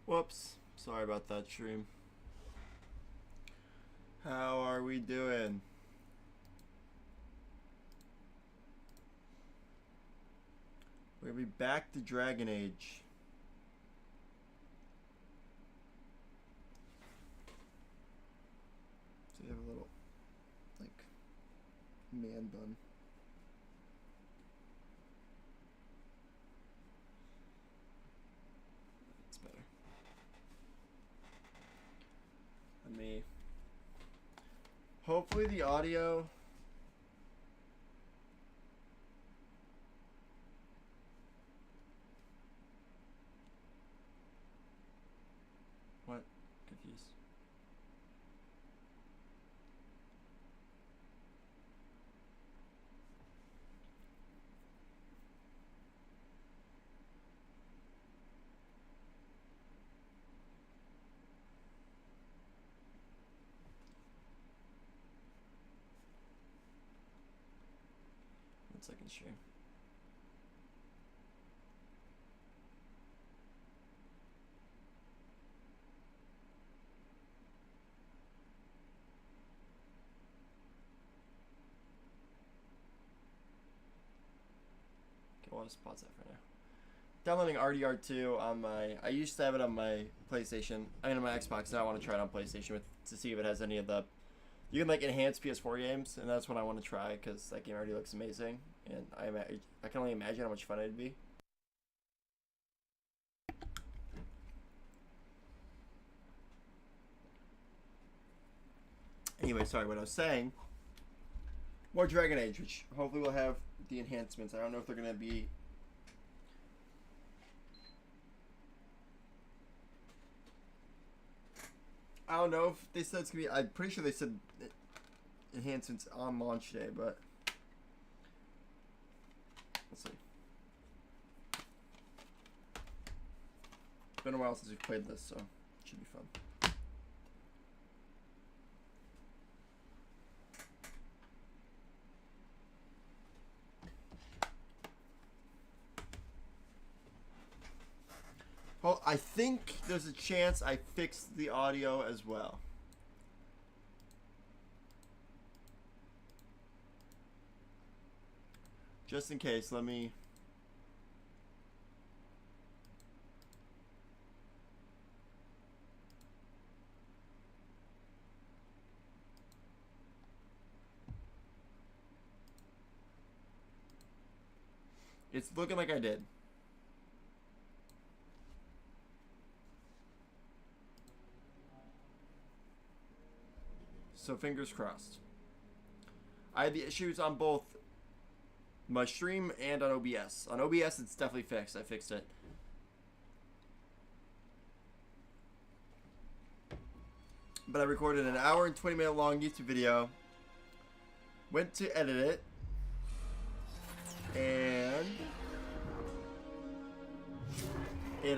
Whoops. Sorry about that, stream. How are we doing? We're gonna be back to Dragon Age. So you have a little, like, man bun. That's better. Let me... Hopefully the audio... What? Confused. One second, stream. Okay, well, I'll just pause that for now. Downloading RDR2 on my... I used to have it on my PlayStation. I mean, on my Xbox. Now I want to try it on PlayStation to see if it has any of the... You can, like, enhance PS4 games, and that's what I want to try, because that game already looks amazing. And I can only imagine how much fun it'd be. Anyway, sorry, what I was saying. More Dragon Age, which hopefully will have the enhancements. I don't know if they're going to be... I don't know if they said it's going to be... I'm pretty sure they said enhancements on launch day, but... Let's see. It's been a while since we've played this, so it should be fun. Well, I think there's a chance I fixed the audio as well. Just in case, let me... It's looking like I did. So fingers crossed. I had the issues on both my stream and on OBS. On OBS, it's definitely fixed. I fixed it. But I recorded an hour and 20-minute long YouTube video. Went to edit it. And it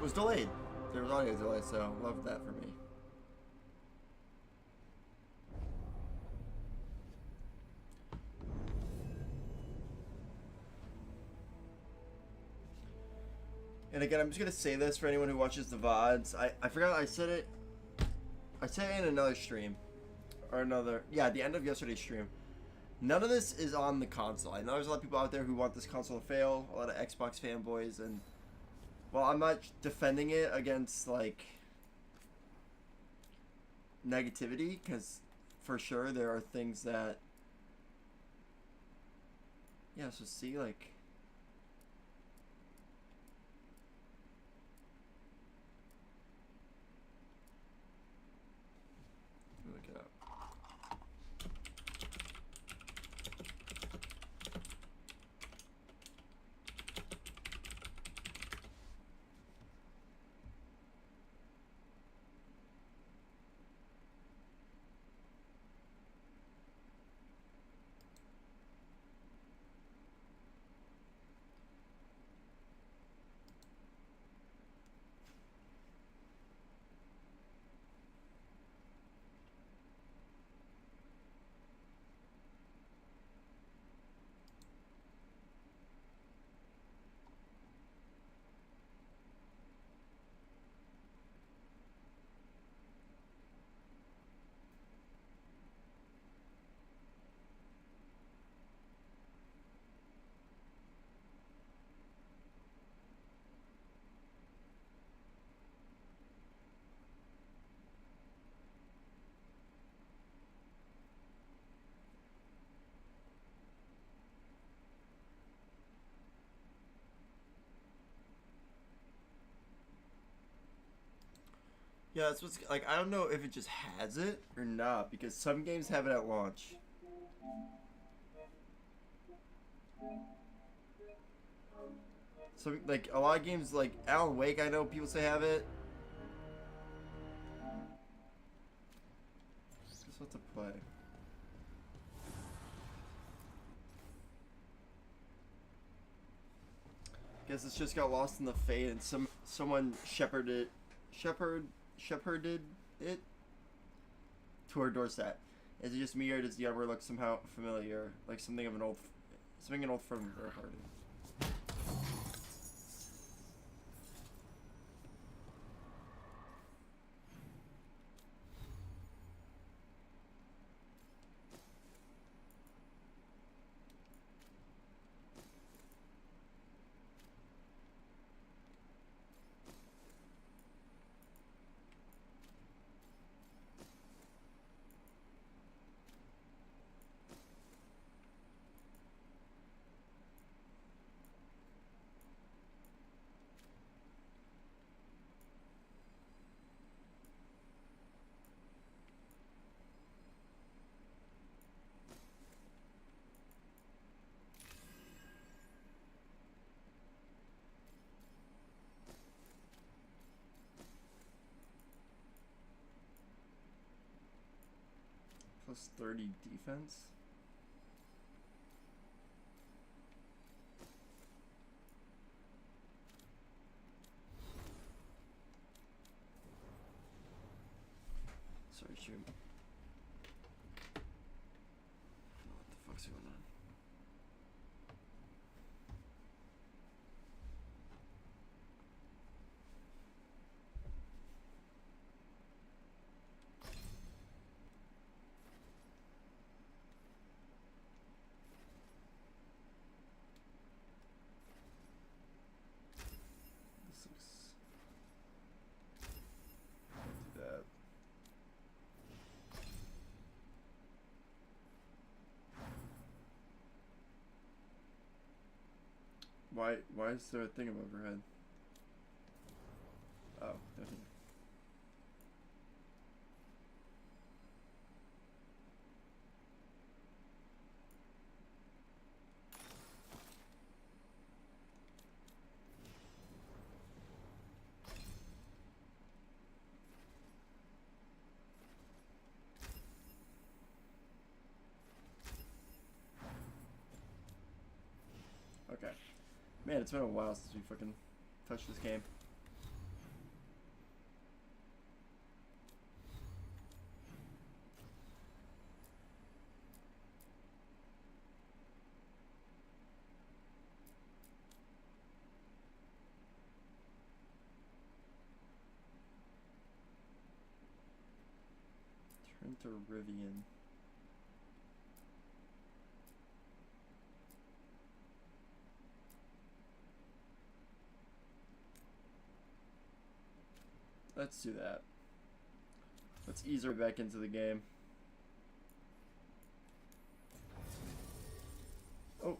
was delayed. There was audio delay, so love that for me. And again, I'm just gonna say this for anyone who watches the VODs. I forgot I said it. I said it in another stream, or another. Yeah, at the end of yesterday's stream. None of this is on the console. I know there's a lot of people out there who want this console to fail. A lot of Xbox fanboys, and well, I'm not defending it against like negativity, because for sure there are things that. Yeah. So see, like. Look it up. Yeah, that's what's like. I don't know if it just has it or not because some games have it at launch. So like a lot of games like Alan Wake, I know people say have it. Just what to play. Guess it's just got lost in the fade and someone shepherded it to her doorstep. Is it just me or does the artwork look somehow familiar, like something an old friend of her heart? Plus 30 defense. Sorry, shoot. What the fuck's going on? This looks do that. Why is there a thing above her head? Oh, definitely. Okay. Man, it's been a while since we fucking touched this game. Turn to Rivian. Let's do that. Let's ease her back into the game. Oh,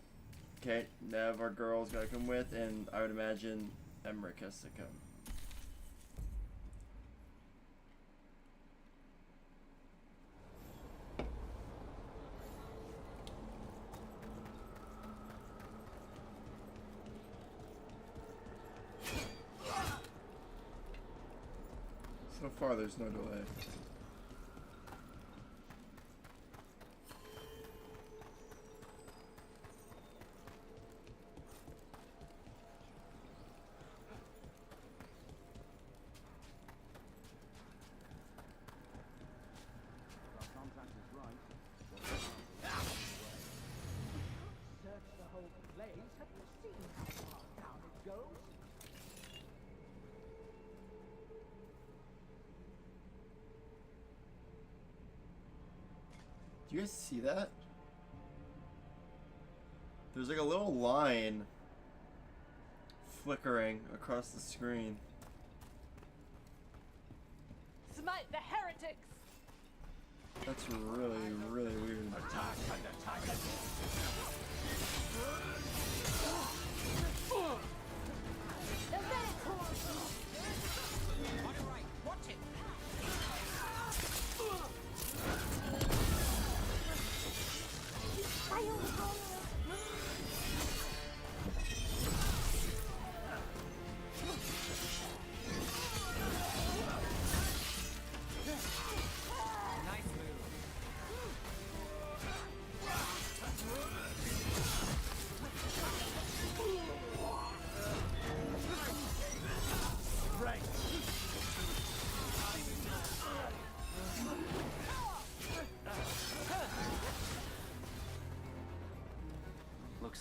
okay. Nev, our girl's gotta come with, and I would imagine Emmerich has to come. So far, there's no delay. Do you guys see that? There's like a little line flickering across the screen. Smite the heretics! That's really, really weird. Attack and attack. The Venator! On your right, watch it.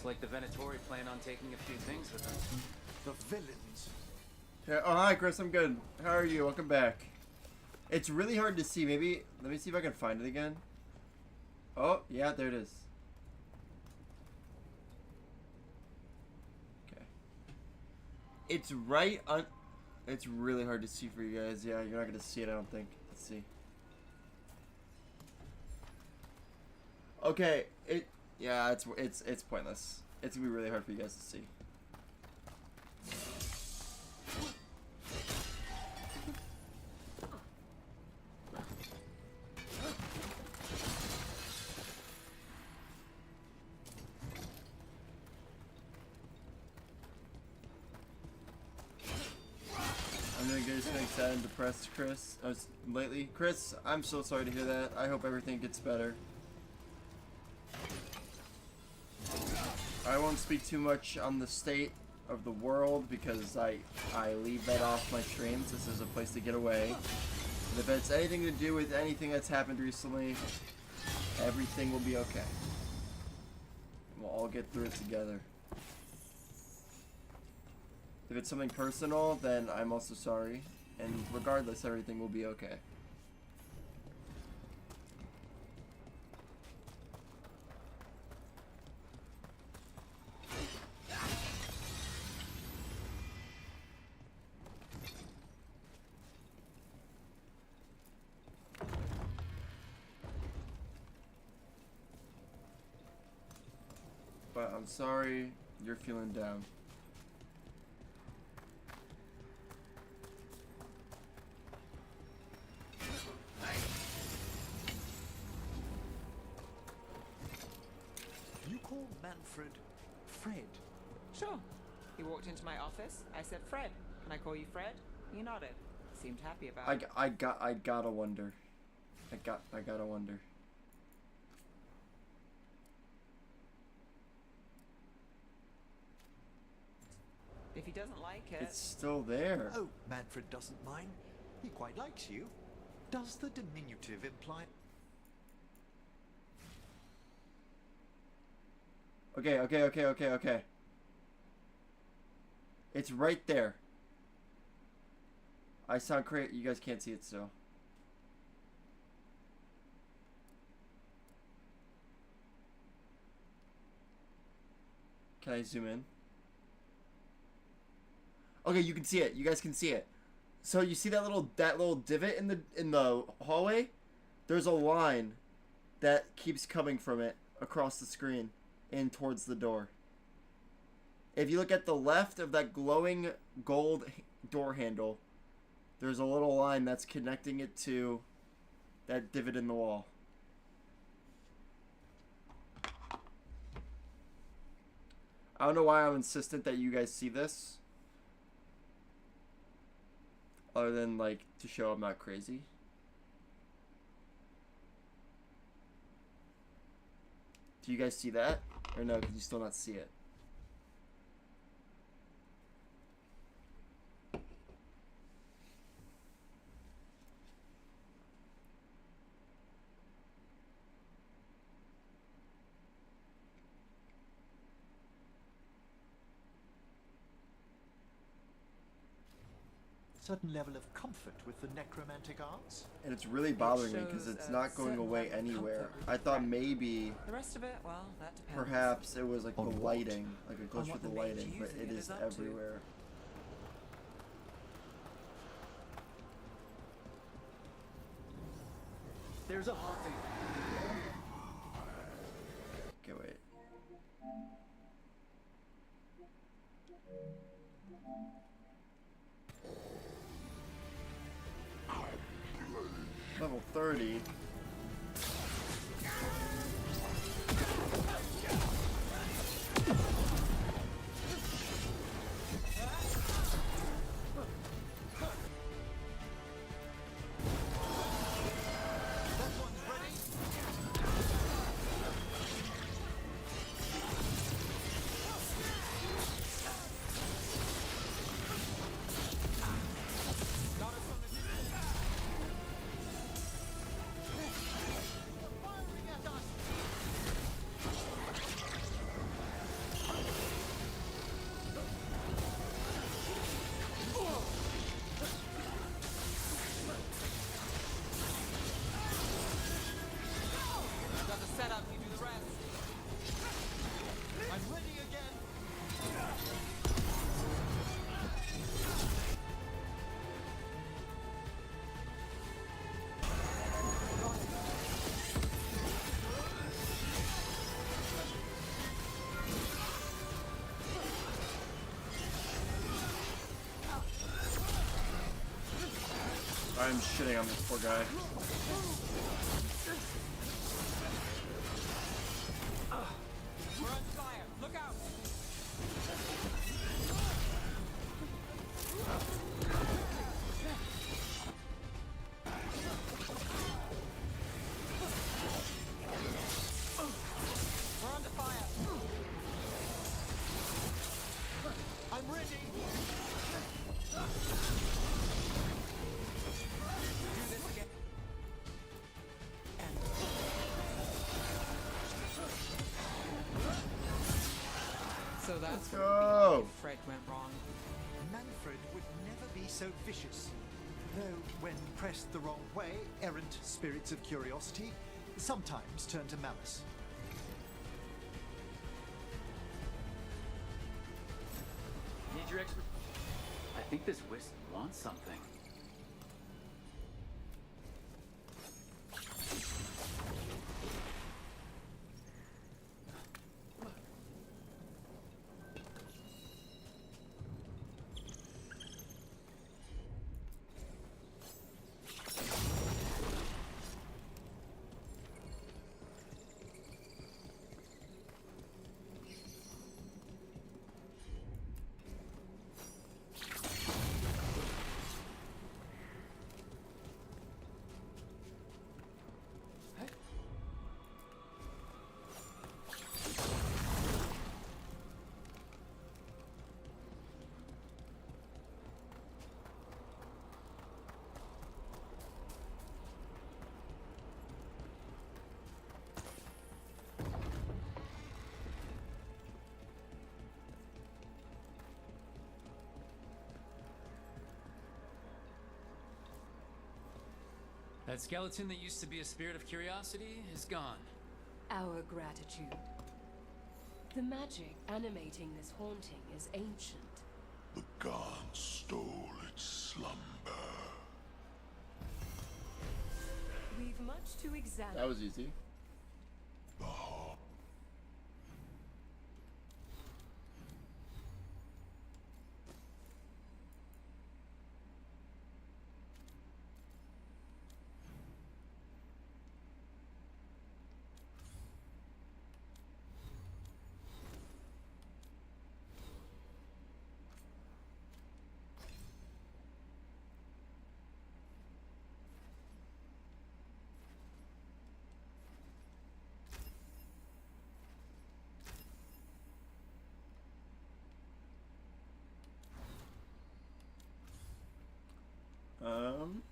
Looks like the Venatori plan on taking a few things with them. The villains. Yeah, oh, hi, Chris. I'm good. How are you? Welcome back. It's really hard to see. Maybe, let me see if I can find it again. Oh, yeah, there it is. Okay. It's right on... It's really hard to see for you guys. Yeah, you're not going to see it, I don't think. Let's see. Okay, yeah, it's pointless. It's going to be really hard for you guys to see. I'm gonna get getting sad and depressed, Chris. Lately, Chris, I'm so sorry to hear that. I hope everything gets better. I won't speak too much on the state of the world because I leave that off my streams. This is a place to get away. But if it's anything to do with anything that's happened recently, everything will be okay. We'll all get through it together. If it's something personal, then I'm also sorry. And regardless, everything will be okay. But I'm sorry you're feeling down. You call Manfred Fred? Sure. He walked into my office. I said, Fred, can I call you Fred? He nodded. Seemed happy about it. I gotta wonder. I gotta wonder. If he doesn't like it... It's still there. Oh, Manfred doesn't mind. He quite likes you. Does the diminutive imply... Okay. It's right there. I sound crazy. You guys can't see it still. Can I zoom in? Okay, you can see it. You guys can see it. So you see that little divot in the hallway? There's a line that keeps coming from it across the screen and towards the door. If you look at the left of that glowing gold door handle, there's a little line that's connecting it to that divot in the wall. I don't know why I'm insistent that you guys see this. Other than, like, to show I'm not crazy. Do you guys see that? Or no, because you still not see it? certain level of comfort with the necromantic arts? And it's really bothering me because it's not going away anywhere. I thought maybe The rest of it, well, that depends. perhaps it was like the On what? lighting, like a glitch what with the the mage lighting, but using it it is is up to. everywhere. There's a haunting. Okay, wait. Level 30. I'm shitting on this poor guy. We're on fire. Look out. We're under fire. I'm ready. Do this again. So that's Go! Fred went wrong. Manfred would never be so vicious. Though, when pressed the wrong way, errant spirits of curiosity sometimes turn to malice. Need your expert. I think this wisp wants something. That skeleton that used to be a spirit of curiosity is gone. Our gratitude. The magic animating this haunting is ancient. The gods stole its slumber. We've much to examine. That was easy. The heart. Um.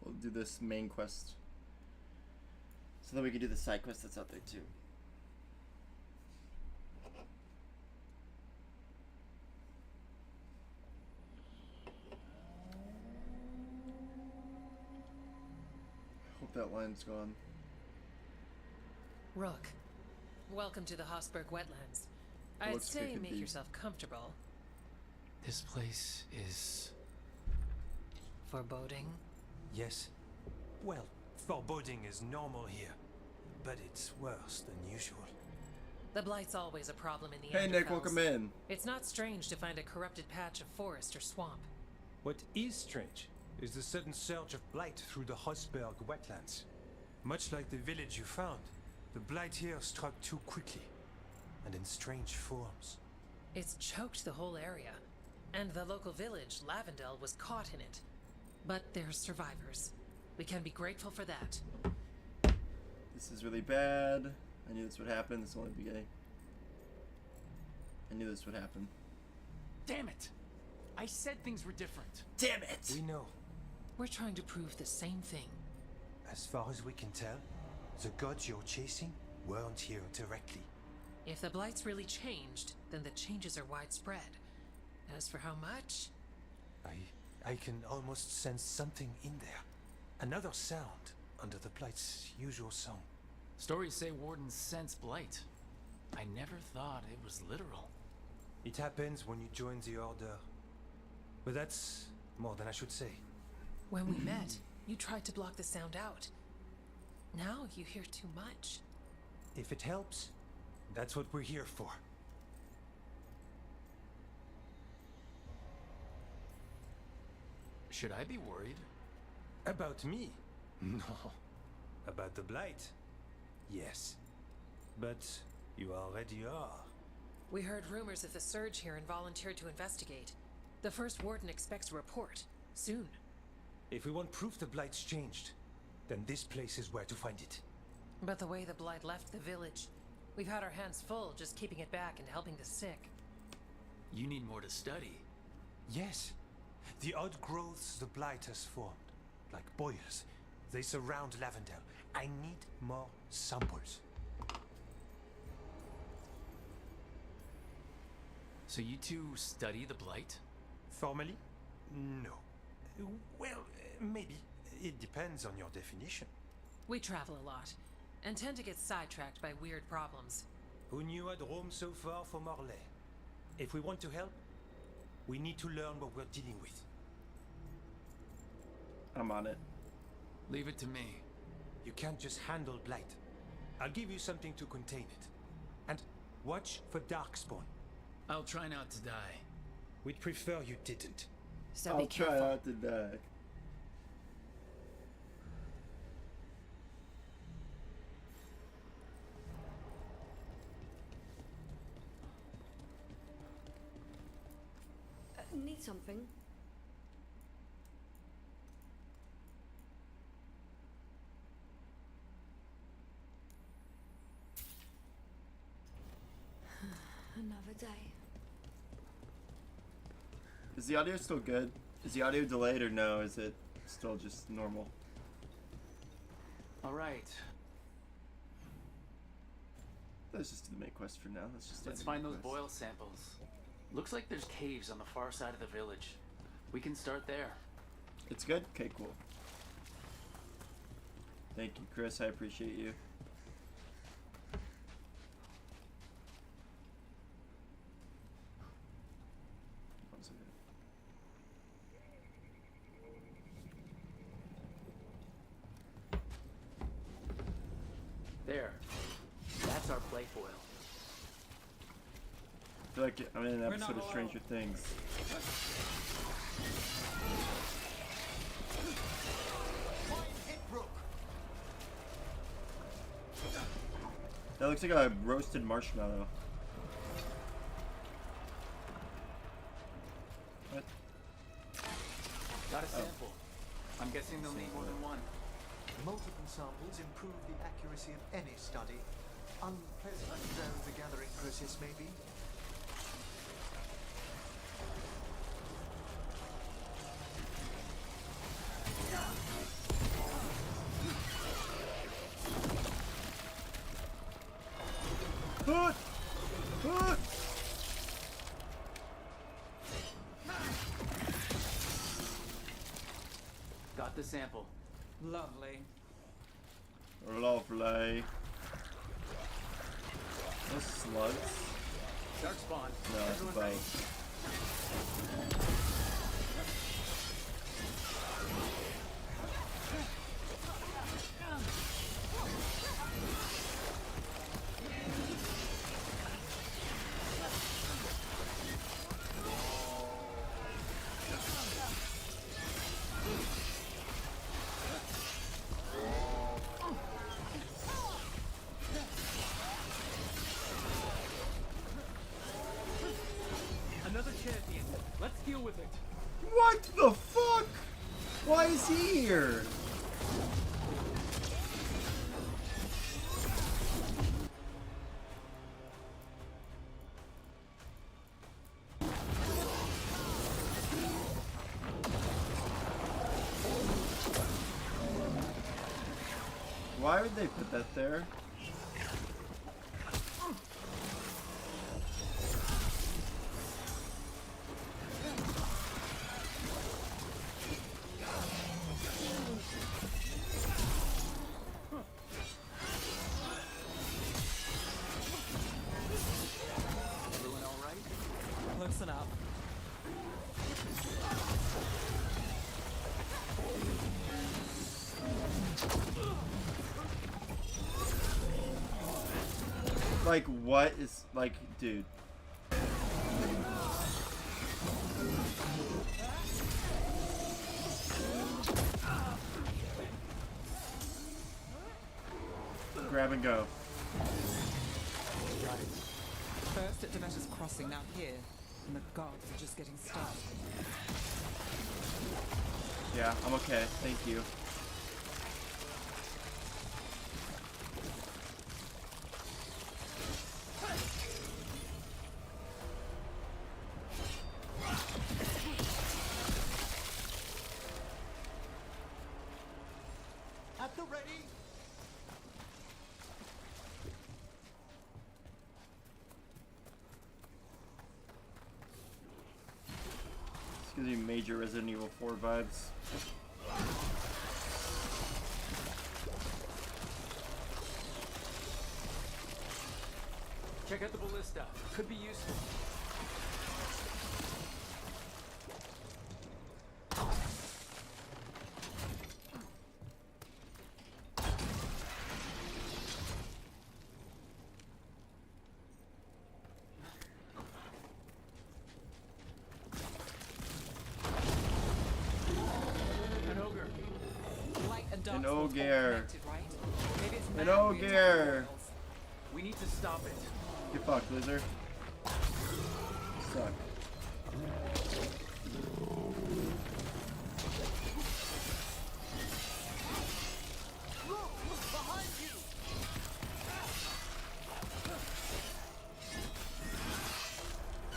We'll do this main quest. So then we can do the side quest that's out there too. Hope that line's gone. Rook, welcome to the Hossberg wetlands. I'd Looks say freaking make deep. yourself comfortable. This place is... Foreboding? Yes. Well, foreboding is normal here, but it's worse than usual. The Blight's always a problem in the Hey Nick, Underfells. welcome in. It's not strange to find a corrupted patch of forest or swamp. What is strange is the sudden surge of blight through the Hossberg wetlands. Much like the village you found, the blight here struck too quickly, and in strange forms. It's choked the whole area, and the local village, Lavendel, was caught in it. But they're survivors. We can be grateful for that. This is really bad. I knew this would happen. This is only the beginning. I knew this would happen. Damn it! I said things were different. Damn it! We know. We're trying to prove the same thing. As far as we can tell, the gods you're chasing weren't here directly. If the Blight's really changed, then the changes are widespread. As for how much, I can almost sense something in there. Another sound. under the Blight's usual song. Stories say wardens sense blight. I never thought it was literal. It happens when you join the Order. But that's more than I should say. When we met, you tried to block the sound out. Now you hear too much. If it helps, that's what we're here for. Should I be worried? About me? No. About the Blight? Yes. But you already are. We heard rumors of the surge here and volunteered to investigate. The first warden expects a report. Soon. If we want proof the Blight's changed, then this place is where to find it. But the way the Blight left the village, we've had our hands full just keeping it back and helping the sick. You need more to study. Yes. The odd growths the Blight has formed, like boils, they surround Lavendel. I need more samples. So you two study the blight? Formally? No. Well, maybe. It depends on your definition. We travel a lot, and tend to get sidetracked by weird problems. Who knew I'd roam so far from Orlais? If we want to help, we need to learn what we're dealing with. I'm on it. Leave it to me. You can't just handle Blight. I'll give you something to contain it. And watch for Darkspawn. I'll try not to die. We'd prefer you didn't. So I'll be careful. try not to die. Need something? Another day. Is the audio still good? Is the audio delayed or no? Is it still just normal? All right. Let's just do the main quest for now. Let's find those boil samples. Looks like there's caves on the far side of the village. We can start there. It's good? Okay, cool. Thank you, Chris. I appreciate you. One second. There. That's our plate boil. I feel like I'm in an episode of Stranger Things. That looks like a roasted marshmallow. What? Got a sample. I'm guessing they'll need more than one. Multiple samples improve the accuracy of any study, unpleasant though the gathering process may be. Got the sample. Lovely. Lovely. Those slugs? Dark spawn. No, it's a Everyone bite. ready? Another champion. Let's deal with it. What the fuck? Why is he here? Why would they put that there? Like, what is, like, dude. Grab and go. First at Demeter's Crossing, now here. And the gods are just getting started. Yeah, I'm okay. Thank you. At the ready. This gives me major Resident Evil 4 vibes. Check out the ballista. Could be useful. An ogre. Light and dark An souls all ogre. connected, right? Maybe it's An man ogre. we attack the We need to stop it. Get fucked, loser. Suck.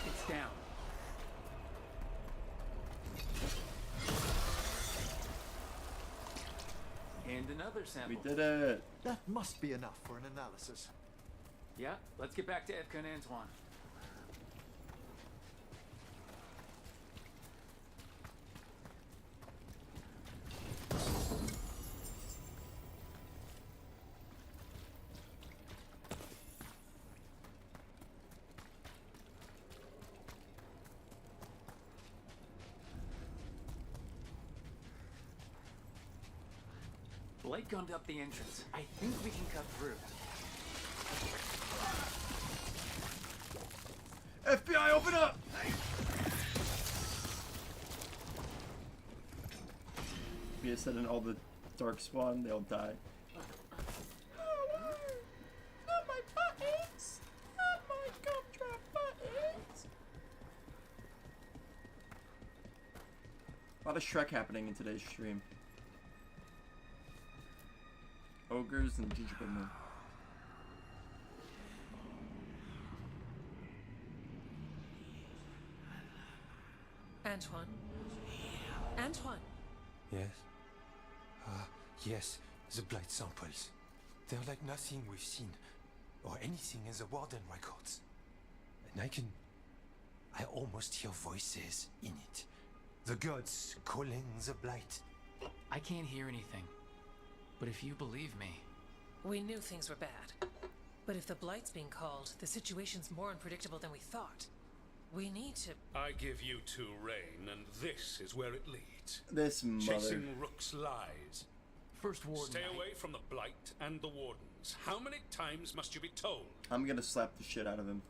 It's down. And another sample. We did it. That must be enough for an analysis. Yeah, let's get back to Evka and Antoine. Light gunned up the entrance. I think we can cut through. FBI, open up! Mia said in all the dark spawn, they'll die. Not my buttons! Not my gumdrop buttons! A lot of Shrek happening in today's stream. Ogres and gingerbread men. Antoine? Antoine! Yes? Yes, the blight samples. They're like nothing we've seen, or anything in the Warden records. And I almost hear voices in it. The gods calling the blight. I can't hear anything. But if you believe me... We knew things were bad. But if the Blight's being called, the situation's more unpredictable than we thought. We need to... I give you two Rain, and this is where it leads. This mother. Chasing Rook's lies. First Warden... Stay away from the Blight and the Wardens. How many times must you be told? I'm gonna slap the shit out of him.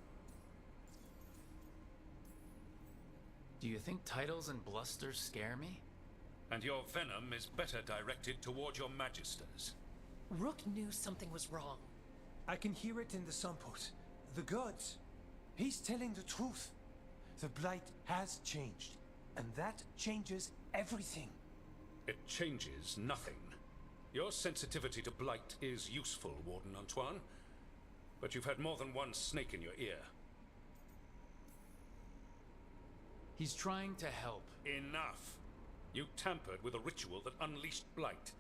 Do you think titles and blusters scare me? And your venom is better directed toward your magisters. Rook knew something was wrong. I can hear it in the samples. The gods. He's telling the truth. The blight has changed, and that changes everything. It changes nothing. Your sensitivity to blight is useful, Warden Antoine. But you've had more than one snake in your ear. He's trying to help. Enough! You tampered with a ritual that unleashed blight.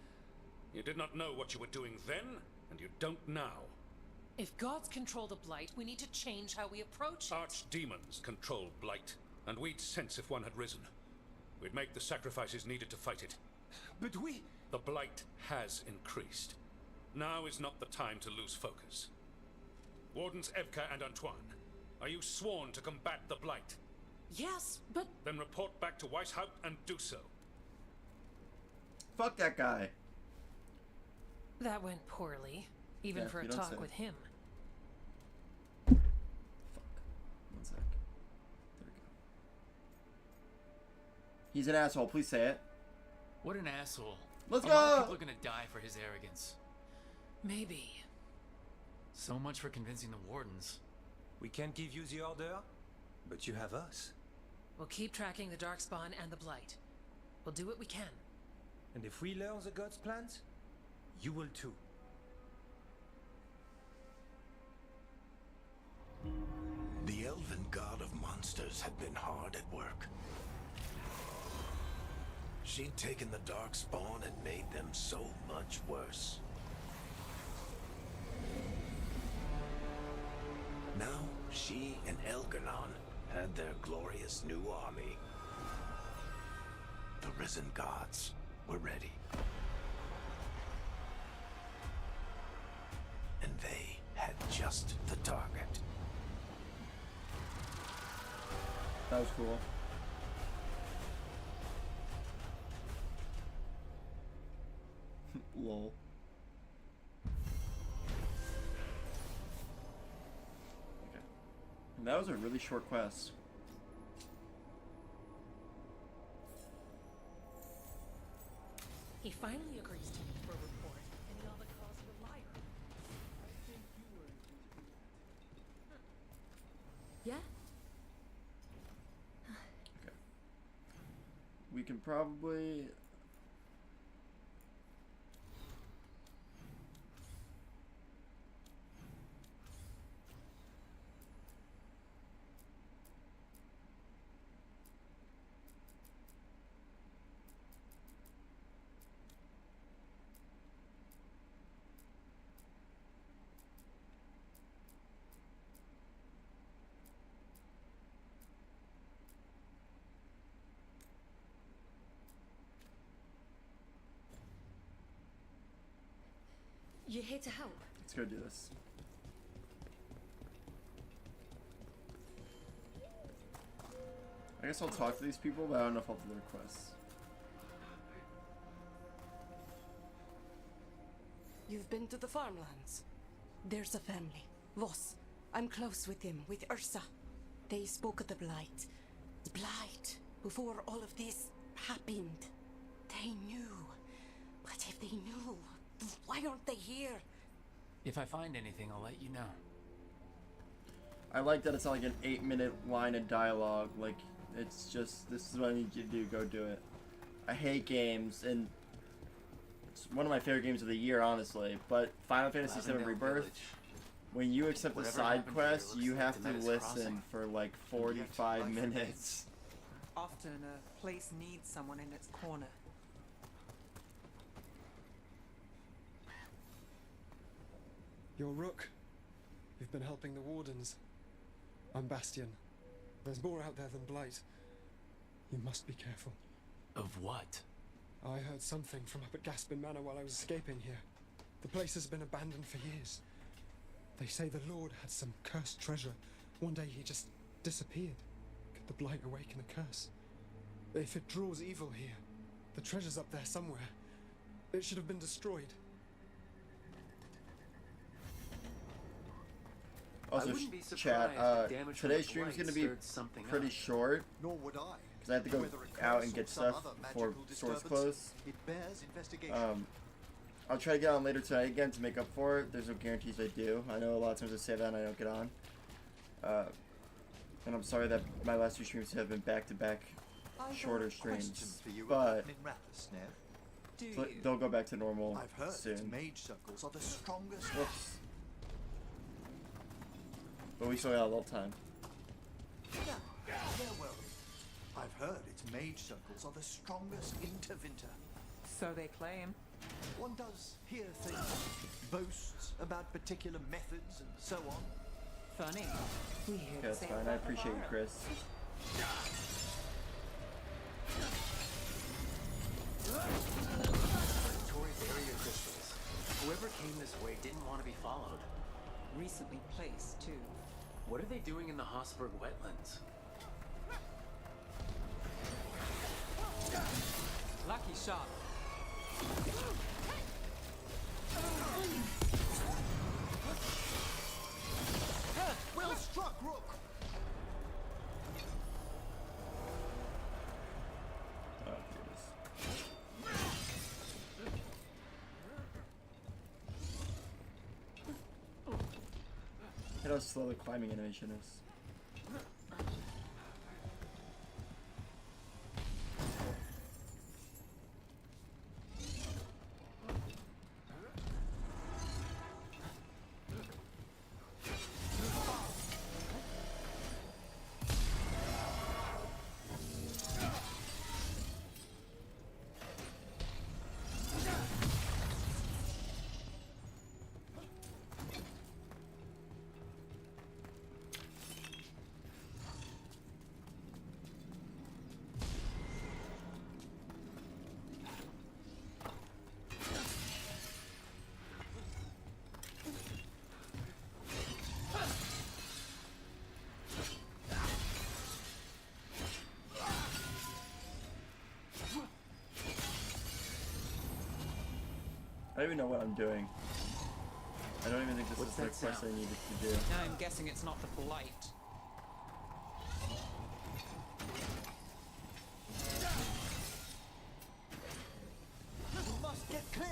You did not know what you were doing then, and you don't now. If gods control the Blight, we need to change how we approach it. Archdemons control blight, and we'd sense if one had risen. We'd make the sacrifices needed to fight it. But we... The blight has increased. Now is not the time to lose focus. Wardens Evka and Antoine, are you sworn to combat the blight? Yes, but... Then report back to Weishaupt and do so. Fuck that guy. That went poorly, even Yeah, for a you don't talk say. with him. He's an asshole. Please say it. What an asshole. Let's A lot of go! people are gonna die for his arrogance. Maybe. So much for convincing the wardens. We can't give you the order, but you have us. We'll keep tracking the Darkspawn and the Blight. We'll do what we can. And if we learn the gods' plans, you will too. The elven god of monsters had been hard at work. She'd taken the Darkspawn and made them so much worse. Now, she and Elganon had their glorious new army. The risen gods were ready. And they had just the target. That was cool. Lol. Okay. And that was a really short quest. He finally agrees to meet for a report, and he all but calls you a liar. Yeah? Okay. We can probably... You're here to help? Let's go do this. I guess I'll talk to these people, but I don't know if I'll do their quests. You've been to the farmlands. There's a family. Voss. I'm close with them, with Ursa. They spoke of the Blight. The Blight. Before all of this happened. They knew. But if they knew, why aren't they here? If I find anything, I'll let you know. I like that it's not like an 8-minute line of dialogue. Like, it's just, this is what I need you to do, go do it. I hate games, and it's one of my favorite games of the year, honestly. But Final Fantasy VII Lavendale Rebirth, Village. when you accept a Whatever side happened here quest, looks you like have to Demeter's listen Crossing. for like 45 minutes. Often a place needs someone in its corner. You're Rook. You've been helping the Wardens. I'm Bastion. There's more out there than Blight. You must be careful. Of what? I heard something from up at Gaspin Manor while I was escaping here. The place has been abandoned for years. They say the Lord had some cursed treasure. One day he just disappeared. Could the Blight awaken a curse? If it draws evil here, the treasure's up there somewhere. It should have been destroyed. Also, I wouldn't be chat, surprised if damage from today's the stream's Blight gonna be stirred something pretty up. short. Nor would I. Because I have to go Whether a out curse and or get some stuff other before magical stores disturbance, close. It bears investigation. I'll try to get on later tonight again to make up for it. There's no guarantees I do. I know a lot of times I say that and I don't get on. And I'm sorry that my last two streams have been back-to-back shorter streams. For you But in Rathus, Nev. Do so you? they'll go back to normal I've heard that soon. mage circles are the strongest. Whoops. But we still got a little time. Yeah, well. I've heard its mage circles are the strongest intervinter. So they claim. One does hear things, boasts about particular methods and so on. Funny. We hear Okay, the that's same fine. I about appreciate you, Navarro. Chris. Victoria's area crystals. Whoever came this way didn't want to be followed. Recently placed, too. What are they doing in the Hosberg wetlands? Lucky shot. Well struck, Rook! how slow the climbing animation is. I don't even know what I'm doing. I don't even think this is the quest I needed to do. Now I'm guessing it's not the blight. You must get clear!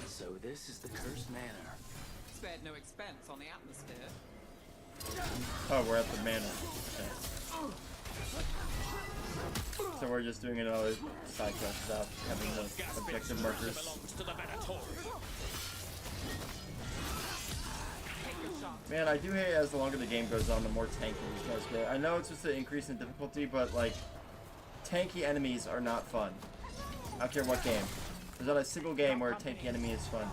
So this is the cursed manor. Spared no expense on the atmosphere. Oh, we're at the manor. Okay. So we're just doing another side quest without having the objective markers. Man, I do hate as the longer the game goes on, the more tanky these guys get. I know it's just an increase in difficulty, but like, tanky enemies are not fun. I don't care what game. There's not a single game where a tanky enemy is fun.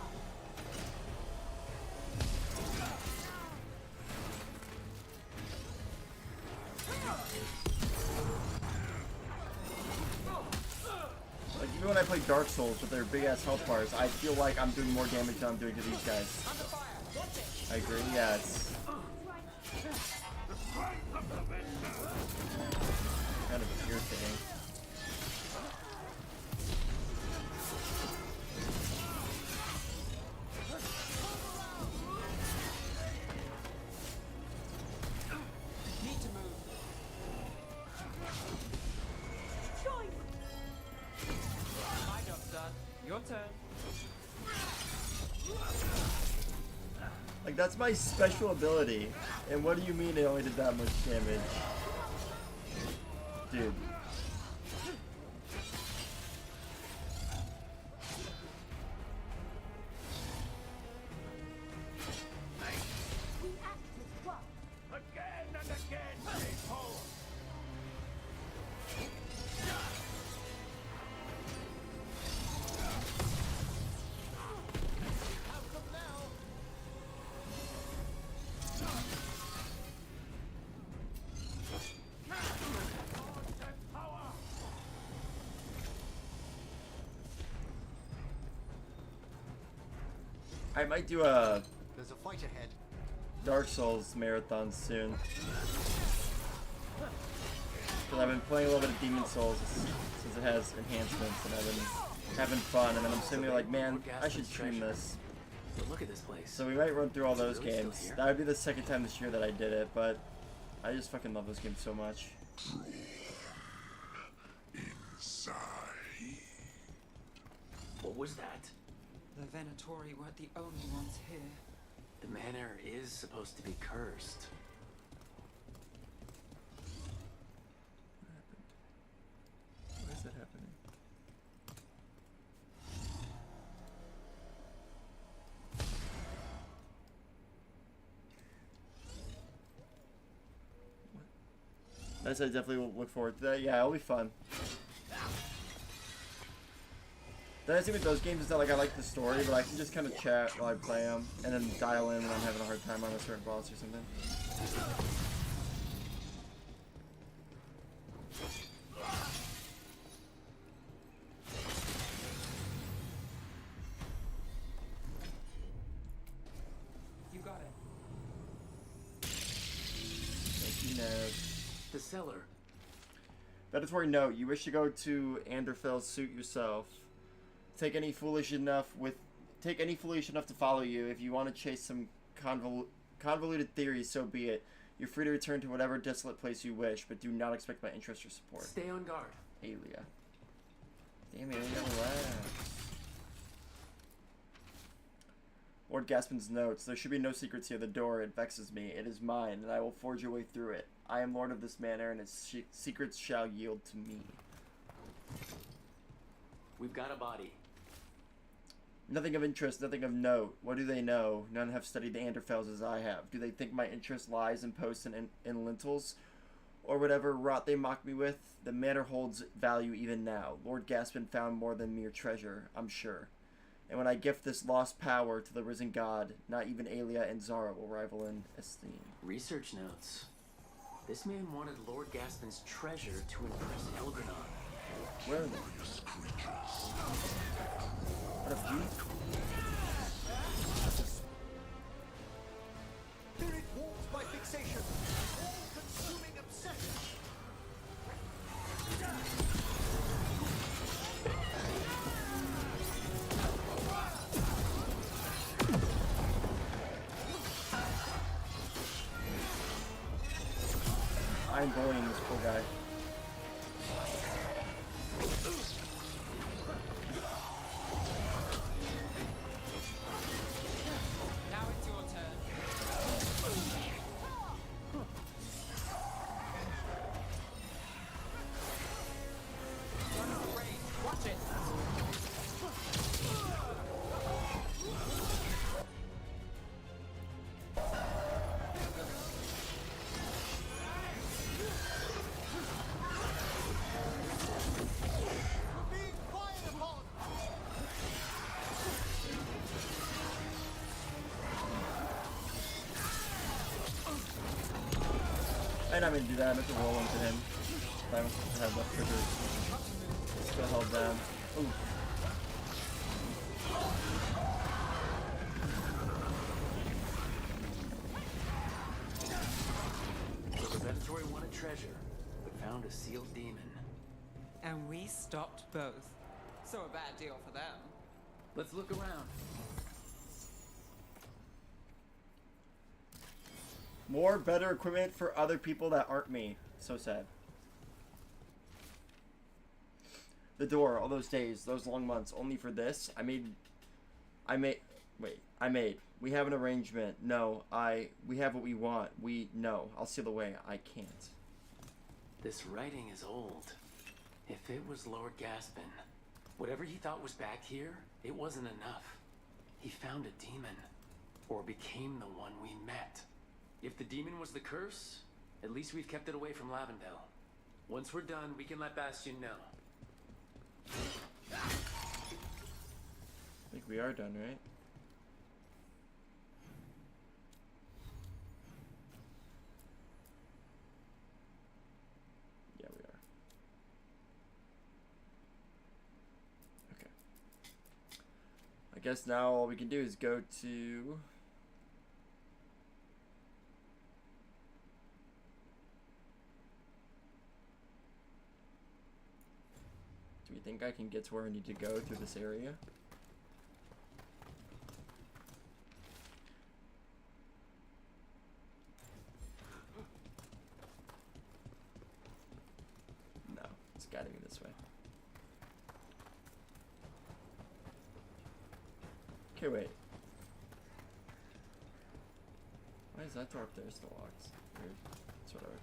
Like, even when I play Dark Souls with their big ass health bars, I feel like I'm doing more damage than I'm doing to these guys. I agree, yeah, it's kind of irritating. Need to move. My job's done. Your turn. Like, that's my special ability. And what do you mean it only did that much damage? Dude. Again and again, people! I might do a There's a fight ahead. Dark Souls marathon soon. Because I've been playing a little bit of Demon Souls since it has enhancements, and I've been having fun, and then I'm sitting there like, man, I should stream this. But look at this place. So we might run through all those Is it really still games. here? That would be the second time this year that I did it, but I just fucking love those games so much. What was that? The Venatori weren't the only ones here. The manor is supposed to be cursed. Why is that happening? I said definitely will look forward to that. Yeah, it'll be fun. The nice thing with those games is that like I like the story, but I can just kind of chat while I play them, and then dial in when I'm having a hard time on a certain boss or something. You got it. cellar. Predatory note: you wish to go to Anderfell's suit yourself. Take any foolish enough to follow you. If you want to chase some convoluted theories, so be it. You're free to return to whatever desolate place you wish, but do not expect my interest or support. Stay on guard. Aelia. Damn, Aelia, relax. Lord Gaspin's notes. There should be no secrets here. The door, it vexes me. It is mine, and I will forge your way through it. I am lord of this manor, and its secrets shall yield to me. We've got a body. Nothing of interest, nothing of note. What do they know? None have studied the Anderfells as I have. Do they think my interest lies in posts and in lintels? Or whatever rot they mock me with? The manor holds value even now. Lord Gaspin found more than mere treasure, I'm sure. And when I gift this lost power to the risen god, not even Aelia and Zara will rival in esteem. Research notes. This man wanted Lord Gaspin's treasure to impress Elgranon. Where are they? What a view. Spirit walked by fixation. All-consuming obsession. I'm bullying this poor guy. Now it's your turn. Run out of range. Watch it. Being fired upon. I'm not gonna do that. I'm gonna roll into him. I'm supposed to have left trigger. Still held down. Ooh. The predatory wanted treasure, but found a sealed demon. And we stopped both. So a bad deal for them. Let's look around. More better equipment for other people that aren't me. So sad. The door, all those days, those long months, only for this. I made. We have an arrangement. No, we have what we want. No, I'll seal the way. I can't. This writing is old. If it was Lord Gaspin, whatever he thought was back here, it wasn't enough. He found a demon, or became the one we met. If the demon was the curse, at least we've kept it away from Lavendel. Once we're done, we can let Bastion know. I think we are done, right? Yeah, we are. Okay. I guess now all we can do is go to... Do you think I can get to where I need to go through this area? No, it's guiding me this way. Okay, wait. Why is that door up there still locked? Weird. It's whatever.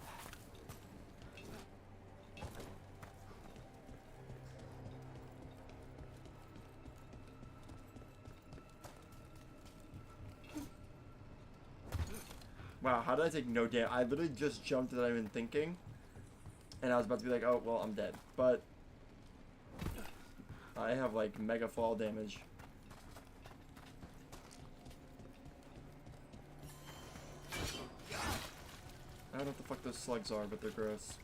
Wow, how did I take no damage? I literally just jumped without even thinking. And I was about to be like, oh, well, I'm dead. But I have like mega fall damage. I don't know what the fuck those slugs are, but they're gross.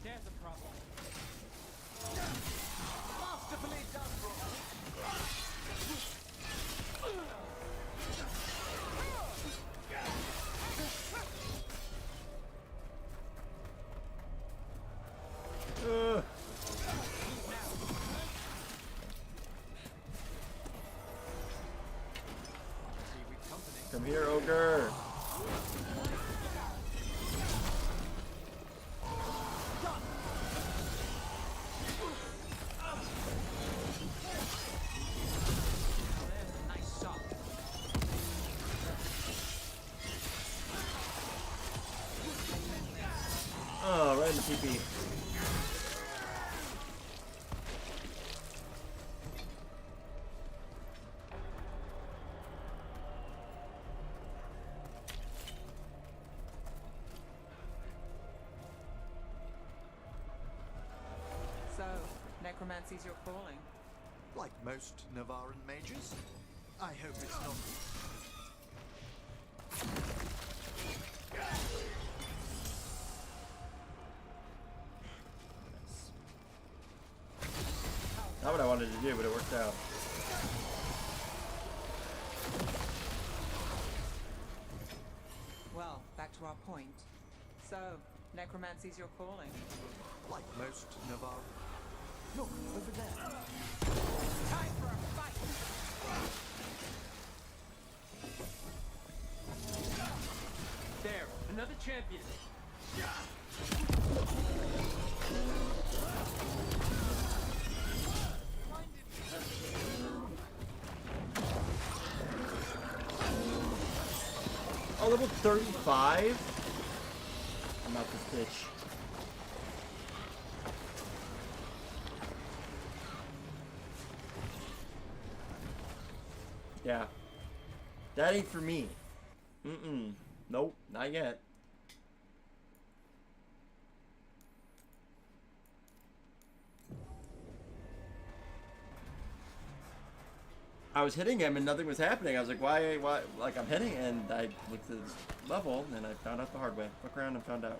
There's a problem. here, ogre. Nice shot. Oh, right in the pee-pee. So, necromancy's your calling. Like most Navaran mages, I hope it's not. Not what I wanted to do, but it worked out. Well, back to our point. So, necromancy's your calling. Like most Navaran. Look, over there. Time for a fight! There, another champion. Oh, level 35? I'm out this bitch. Yeah. That ain't for me. Mm-mm. Nope, not yet. I was hitting him and nothing was happening. I was like, why, like I'm hitting, and I looked at this level and I found out the hard way. Look around and found out.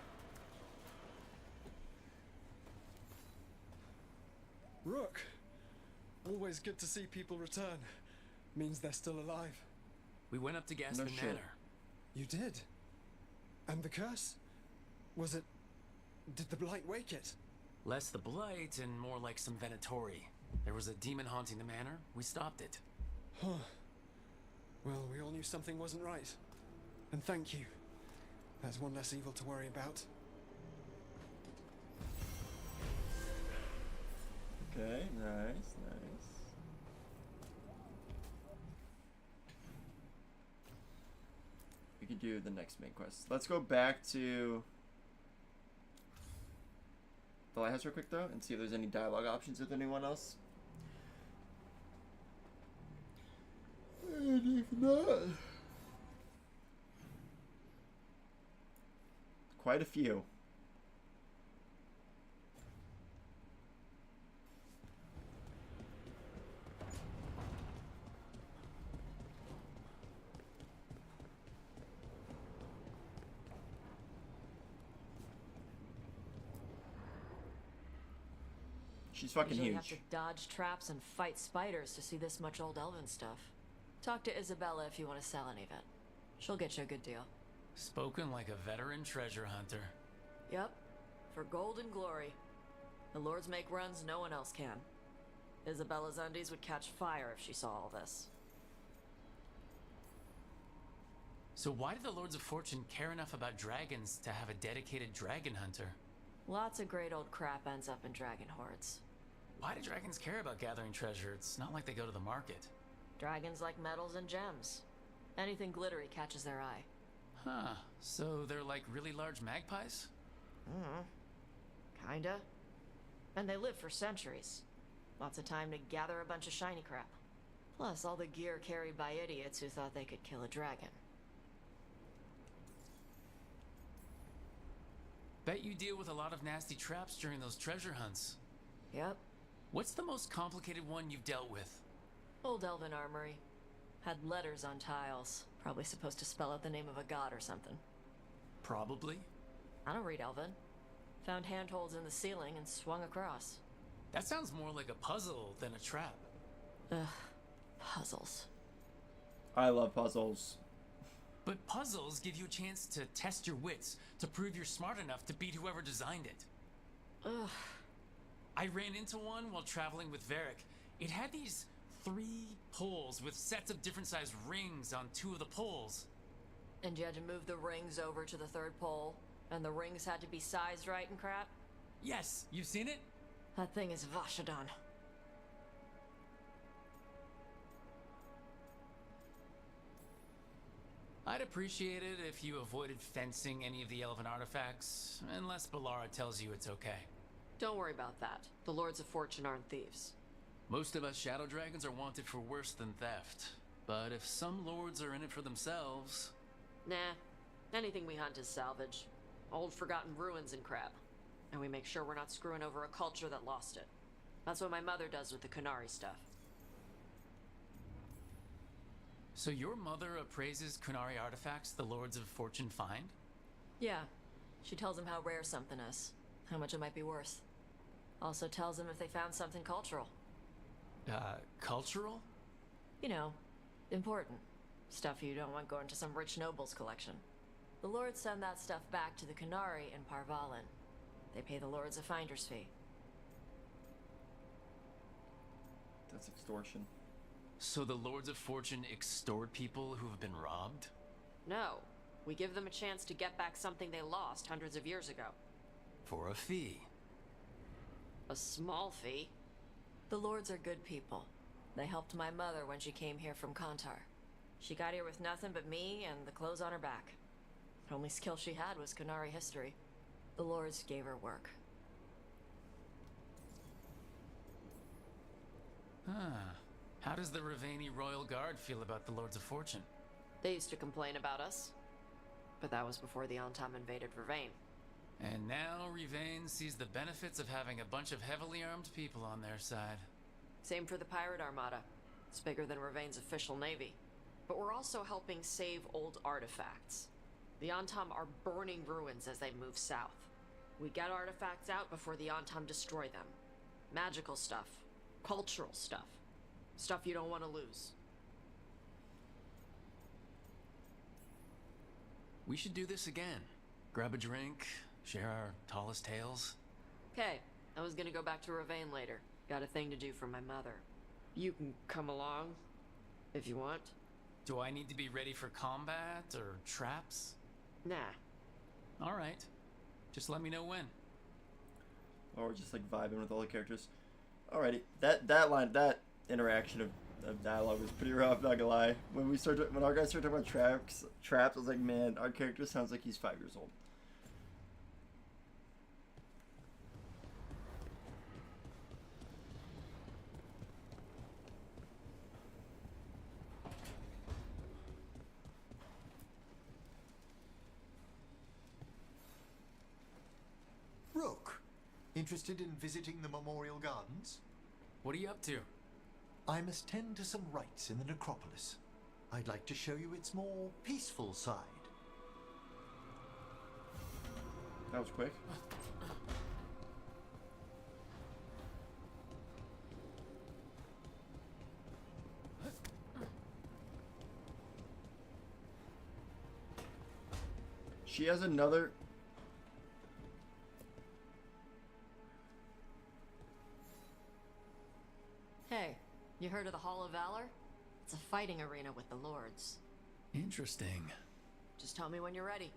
Rook! Always good to see people return. Means they're still alive. We went up to Gaston shit. Manor. You did? And the curse? Was it... Did the blight wake it? Less the blight and more like some Venatori. There was a demon haunting the manor. We stopped it. Huh. Well, we all knew something wasn't right. And thank you. There's one less evil to worry about. Okay, nice, nice. We could do the next main quest. Let's go back to the lighthouse real quick though, and see if there's any dialogue options with anyone else. And if not, quite a few. She's fucking Usually huge. have to dodge traps and fight spiders to see this much old elven stuff. Talk to Isabella if you want to sell any of it. She'll get you a good deal. Spoken like a veteran treasure hunter. Yep. For gold and glory. The lords make runs no one else can. Isabella's undies would catch fire if she saw all this. So why did the Lords of Fortune care enough about dragons to have a dedicated dragon hunter? Lots of great old crap ends up in dragon hordes. Why do dragons care about gathering treasure? It's not like they go to the market. Dragons like metals and gems. Anything glittery catches their eye. Huh. So they're like really large magpies? Kinda. And they live for centuries. Lots of time to gather a bunch of shiny crap. Plus all the gear carried by idiots who thought they could kill a dragon. Bet you deal with a lot of nasty traps during those treasure hunts. Yep. What's the most complicated one you've dealt with? Old elven armory. Had letters on tiles. Probably supposed to spell out the name of a god or something. Probably. I don't read elven. Found handholds in the ceiling and swung across. That sounds more like a puzzle than a trap. Ugh. Puzzles. I love puzzles. But puzzles give you a chance to test your wits, to prove you're smart enough to beat whoever designed it. Ugh. I ran into one while traveling with Varric. It had these 3 poles with sets of different sized rings on 2 of the poles. And you had to move the rings over to the third pole, and the rings had to be sized right and crap? Yes, you've seen it? That thing is Vashadon. I'd appreciate it if you avoided fencing any of the elven artifacts, unless Balara tells you it's okay. Don't worry about that. The Lords of Fortune aren't thieves. Most of us Shadow Dragons are wanted for worse than theft. But if some lords are in it for themselves... Nah. Anything we hunt is salvage. Old forgotten ruins and crap. And we make sure we're not screwing over a culture that lost it. That's what my mother does with the Kunari stuff. So your mother appraises Kunari artifacts the Lords of Fortune find? Yeah. She tells them how rare something is. How much it might be worth. Also tells them if they found something cultural. Cultural? You know, important. Stuff you don't want going to some rich noble's collection. The lords send that stuff back to the Kunari in Parvalin. They pay the lords a finder's fee. That's extortion. So the Lords of Fortune extort people who have been robbed? No. We give them a chance to get back something they lost hundreds of years ago. For a fee. A small fee. The lords are good people. They helped my mother when she came here from Kantar. She got here with nothing but me and the clothes on her back. The only skill she had was Kunari history. The lords gave her work. How does the Ravani Royal Guard feel about the Lords of Fortune? They used to complain about us. But that was before the Antam invaded Vervain. And now Rivane sees the benefits of having a bunch of heavily armed people on their side. Same for the Pirate Armada. It's bigger than Ravain's official navy. But we're also helping save old artifacts. The Antam are burning ruins as they move south. We get artifacts out before the Antam destroy them. Magical stuff. Cultural stuff. Stuff you don't want to lose. We should do this again. Grab a drink, share our tallest tales. Okay, I was gonna go back to Ravain later. Got a thing to do for my mother. You can come along, if you want. Do I need to be ready for combat or traps? Nah. Alright. Just let me know when. Or we're just like vibing with all the characters. Alrighty. That interaction of dialogue was pretty rough, not gonna lie. When our guys started talking about traps, I was like, man, our character sounds like he's 5 years old. Rook, interested in visiting the Memorial Gardens? What are you up to? I must tend to some rites in the necropolis. I'd like to show you its more peaceful side. That was quick. She has another... Hey, you heard of the Hall of Valor? It's a fighting arena with the lords. Interesting. Just tell me when you're ready.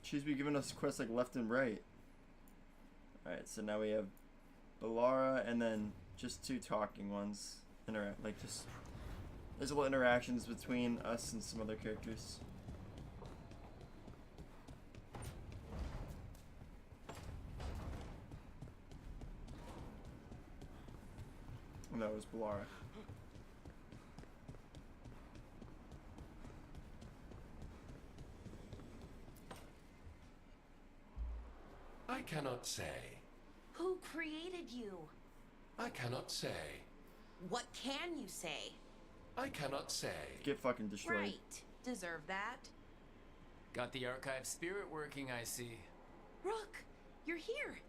She's been giving us quests like left and right. Alright, so now we have Balara and then just 2 talking ones. There's little interactions between us and some other characters. And that was Balara. I cannot say. Who created you? I cannot say. What can you say? I cannot say. Get fucking destroyed. Right. Deserve that. Got the archive spirit working, I see. Rook, you're here.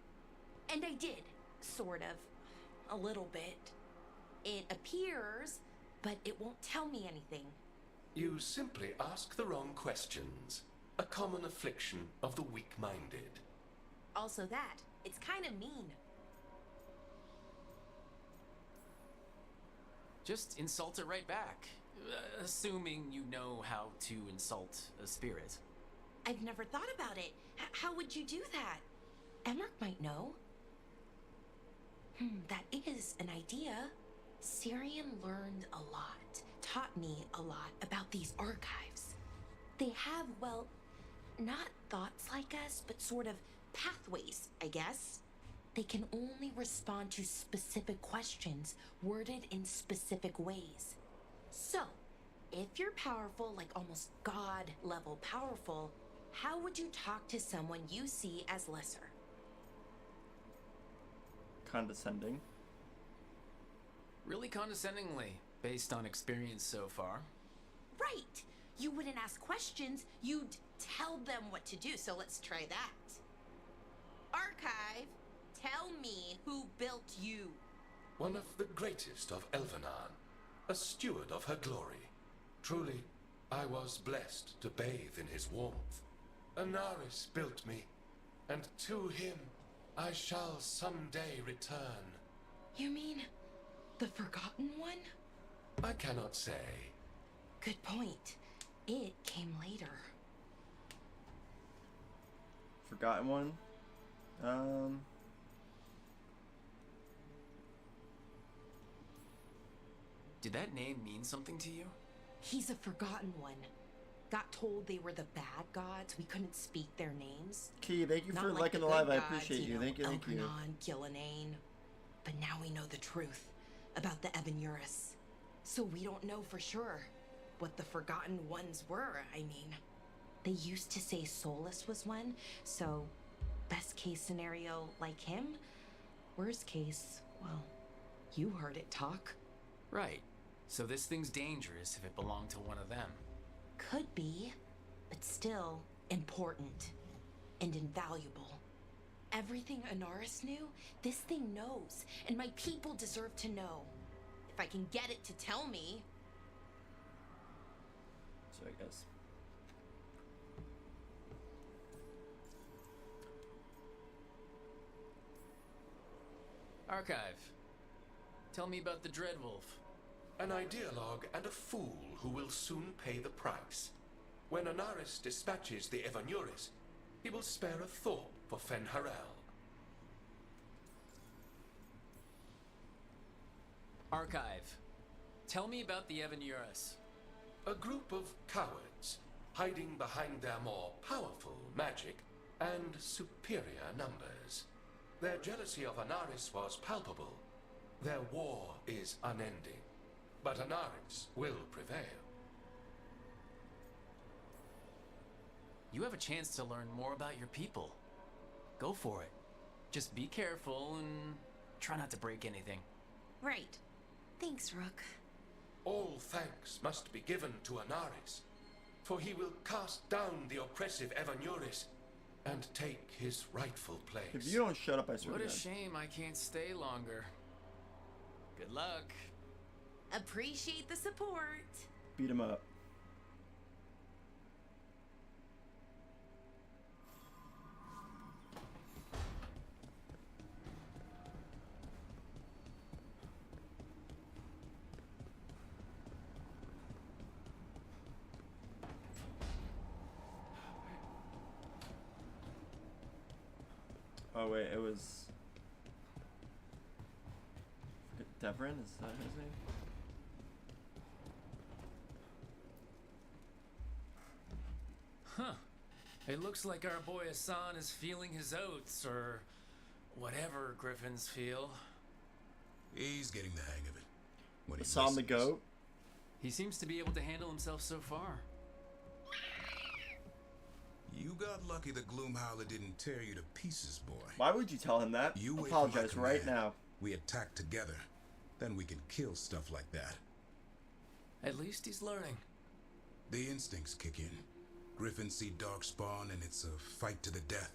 And I did. Sort of. A little bit. It appears, but it won't tell me anything. You simply ask the wrong questions. A common affliction of the weak-minded. Also that. It's kind of mean. Just insult it right back. Assuming you know how to insult a spirit. I've never thought about it. How would you do that? Emmerich might know. That is an idea. Syrian learned a lot, taught me a lot about these archives. They have, well, not thoughts like us, but sort of pathways, I guess. They can only respond to specific questions, worded in specific ways. So, if you're powerful, like almost God-level powerful, how would you talk to someone you see as lesser? Condescending. Really condescendingly, based on experience so far. Right! You wouldn't ask questions, you'd tell them what to do, so let's try that. Archive, tell me who built you. One of the greatest of Elvenan, a steward of her glory. Truly, I was blessed to bathe in his warmth. Anaris built me, and to him I shall someday return. You mean the Forgotten One? I cannot say. Good point. It came later. Forgotten One? Did that name mean something to you? He's a Forgotten One. Got told they were the bad gods. We couldn't speak their names. Key, thank you Not for like liking the good live. I gods, appreciate you. know, Thank you, thank you. Elkanon, Gillinane. But now we know the truth about the Ebenuris. So we don't know for sure what the Forgotten Ones were, I mean. They used to say Solus was one, so best case scenario like him. Worst case, well, you heard it talk. Right. So this thing's dangerous if it belonged to one of them. Could be, but still important and invaluable. Everything Anaris knew, this thing knows, and my people deserve to know. If I can get it to tell me. So I guess. Archive. Tell me about the Dreadwolf. An ideologue and a fool who will soon pay the price. When Anaris dispatches the Evanuris, he will spare a thought for Fen'Harel. Archive. Tell me about the Evanuris. A group of cowards, hiding behind their more powerful magic and superior numbers. Their jealousy of Anaris was palpable. Their war is unending. But Anaris will prevail. You have a chance to learn more about your people. Go for it. Just be careful and try not to break anything. Right. Thanks, Rook. All thanks must be given to Anaris, for he will cast down the oppressive Evanuris and take his rightful place. If you don't shut up, I swear What to a God. shame I can't stay longer. Good luck. Appreciate the support. Beat him up. Oh wait, it was Devrin, is that his name? Huh. It looks like our boy Hassan is feeling his oats, or whatever Griffins feel. He's getting the hang of it. When he Hassan the listens. goat? He seems to be able to handle himself so far. You got lucky the Gloomhowler didn't tear you to pieces, boy. Why would you tell him that? You wait for my Apologize right command. now. We attack together. Then we can kill stuff like that. At least he's learning. The instincts kick in. Griffins see darkspawn and it's a fight to the death.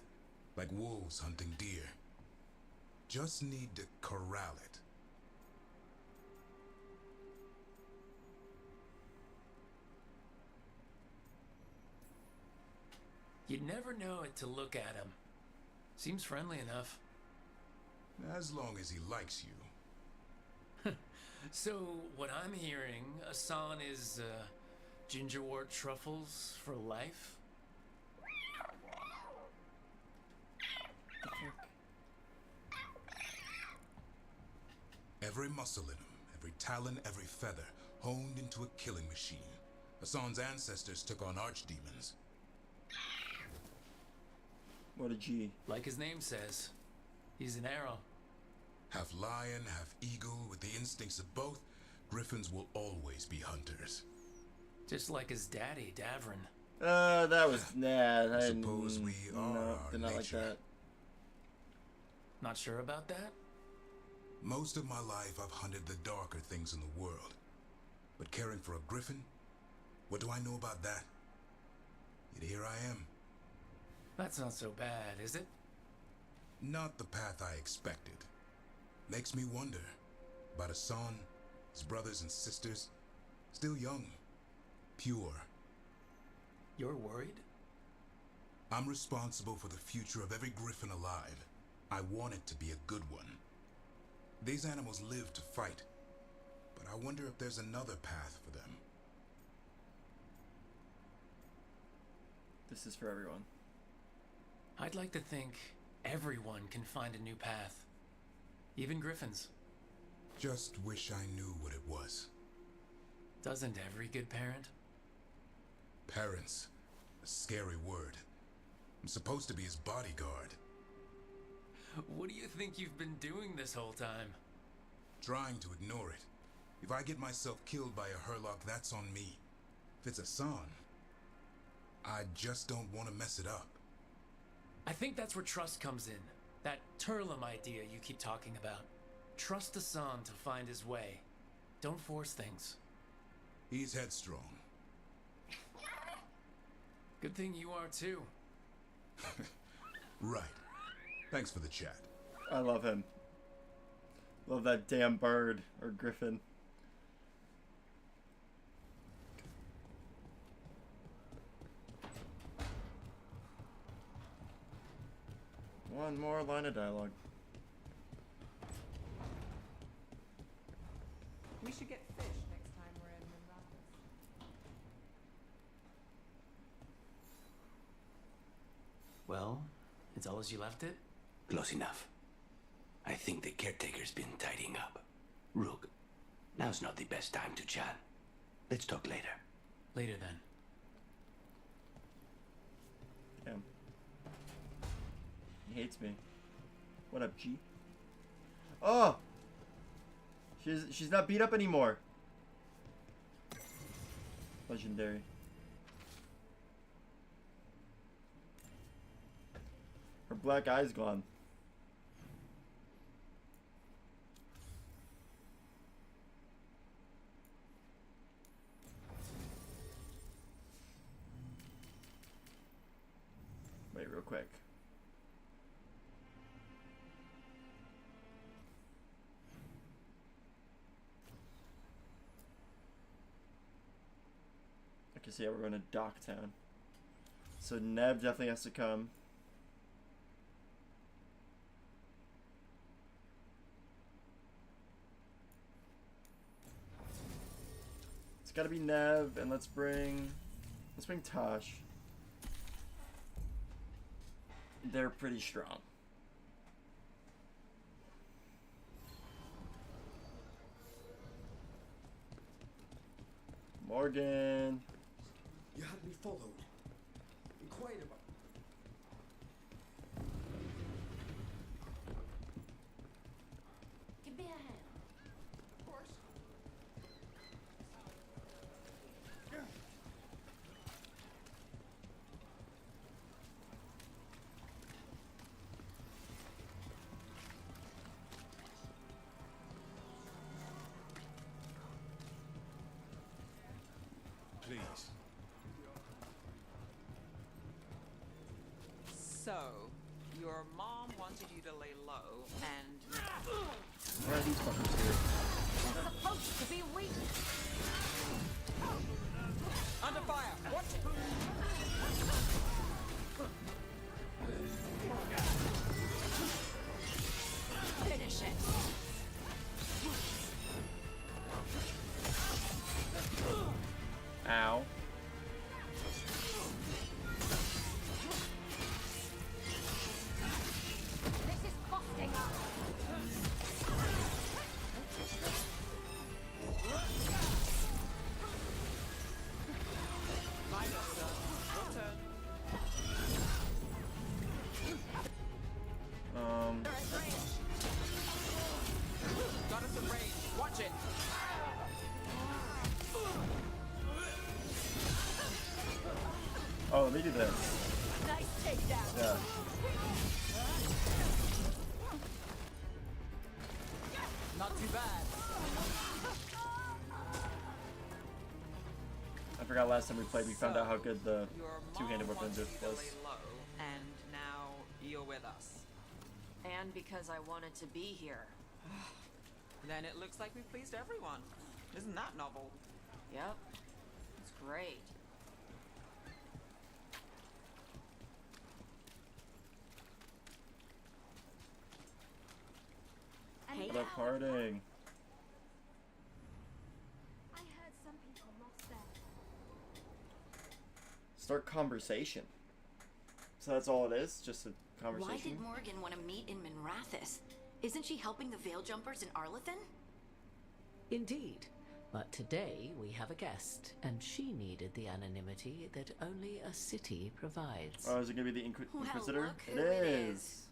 Like wolves hunting deer. Just need to corral it. You'd never know it to look at him. Seems friendly enough. As long as he likes you. So, what I'm hearing, Asan is, gingerwort truffles for life? Every muscle in him, every talon, every feather, honed into a killing machine. Hassan's ancestors took on archdemons. What a G. Like his name says, he's an arrow. Half lion, half eagle, with the instincts of both, griffins will always be hunters. Just like his daddy, Davrin. That was nah. I suppose we are no, our did not like nature. that. Not sure about that? Most of my life I've hunted the darker things in the world. But caring for a griffin? What do I know about that? Yet here I am. That's not so bad, is it? Not the path I expected. Makes me wonder about Hassan, his brothers and sisters. Still young. Pure. You're worried? I'm responsible for the future of every griffin alive. I want it to be a good one. These animals live to fight, but I wonder if there's another path for them. This is for everyone. I'd like to think everyone can find a new path. Even griffins. Just wish I knew what it was. Doesn't every good parent? Parents. A scary word. I'm supposed to be his bodyguard. What do you think you've been doing this whole time? Trying to ignore it. If I get myself killed by a Herlock, that's on me. If it's Hassan, I just don't want to mess it up. I think that's where trust comes in. That Turlum idea you keep talking about. Trust Hassan to find his way. Don't force things. He's headstrong. Good thing you are too. Right. Thanks for the chat. I love him. Love that damn bird or griffin. One more line of dialogue. We should get fish next time we're in Monratis. Well, it's all as you left it? Close enough. I think the caretaker's been tidying up. Rook, now's not the best time to chat. Let's talk later. Later then. Damn. He hates me. What up, G? Oh! She's not beat up anymore. Legendary. Her black eye's gone. Wait, real quick. Okay, so yeah, we're going to Docktown. So Nev definitely has to come. It's gotta be Nev, and let's bring Tosh. They're pretty strong. Morgan. You had me followed. Inquired about. Give me a hand. Of course. Please. So, your mom wanted you to lay low, and Why are these fuckers here? Supposed to be weak. under fire. Watch it. Finish it. Your turn. Got us some range. Watch it. Oh, let me do this. Nice takedown. Yeah. Not too bad. I forgot last time we played, we found out how good the Your two-handed mom weapon wants you to was. lay low, and now you're with us. And because I wanted to be here. Then it looks like we've pleased everyone. Isn't that novel? Yep. It's great. Hey, The parting. I heard some people lost their. Start conversation. So that's all it is? Just a conversation? Why did Morgan want to meet in Minrathis? Isn't she helping the Veil Jumpers in Arlathan? Indeed. But today we have a guest, and she needed the anonymity that only a city provides. Oh, is it gonna be the Inquisitor? look It who it is.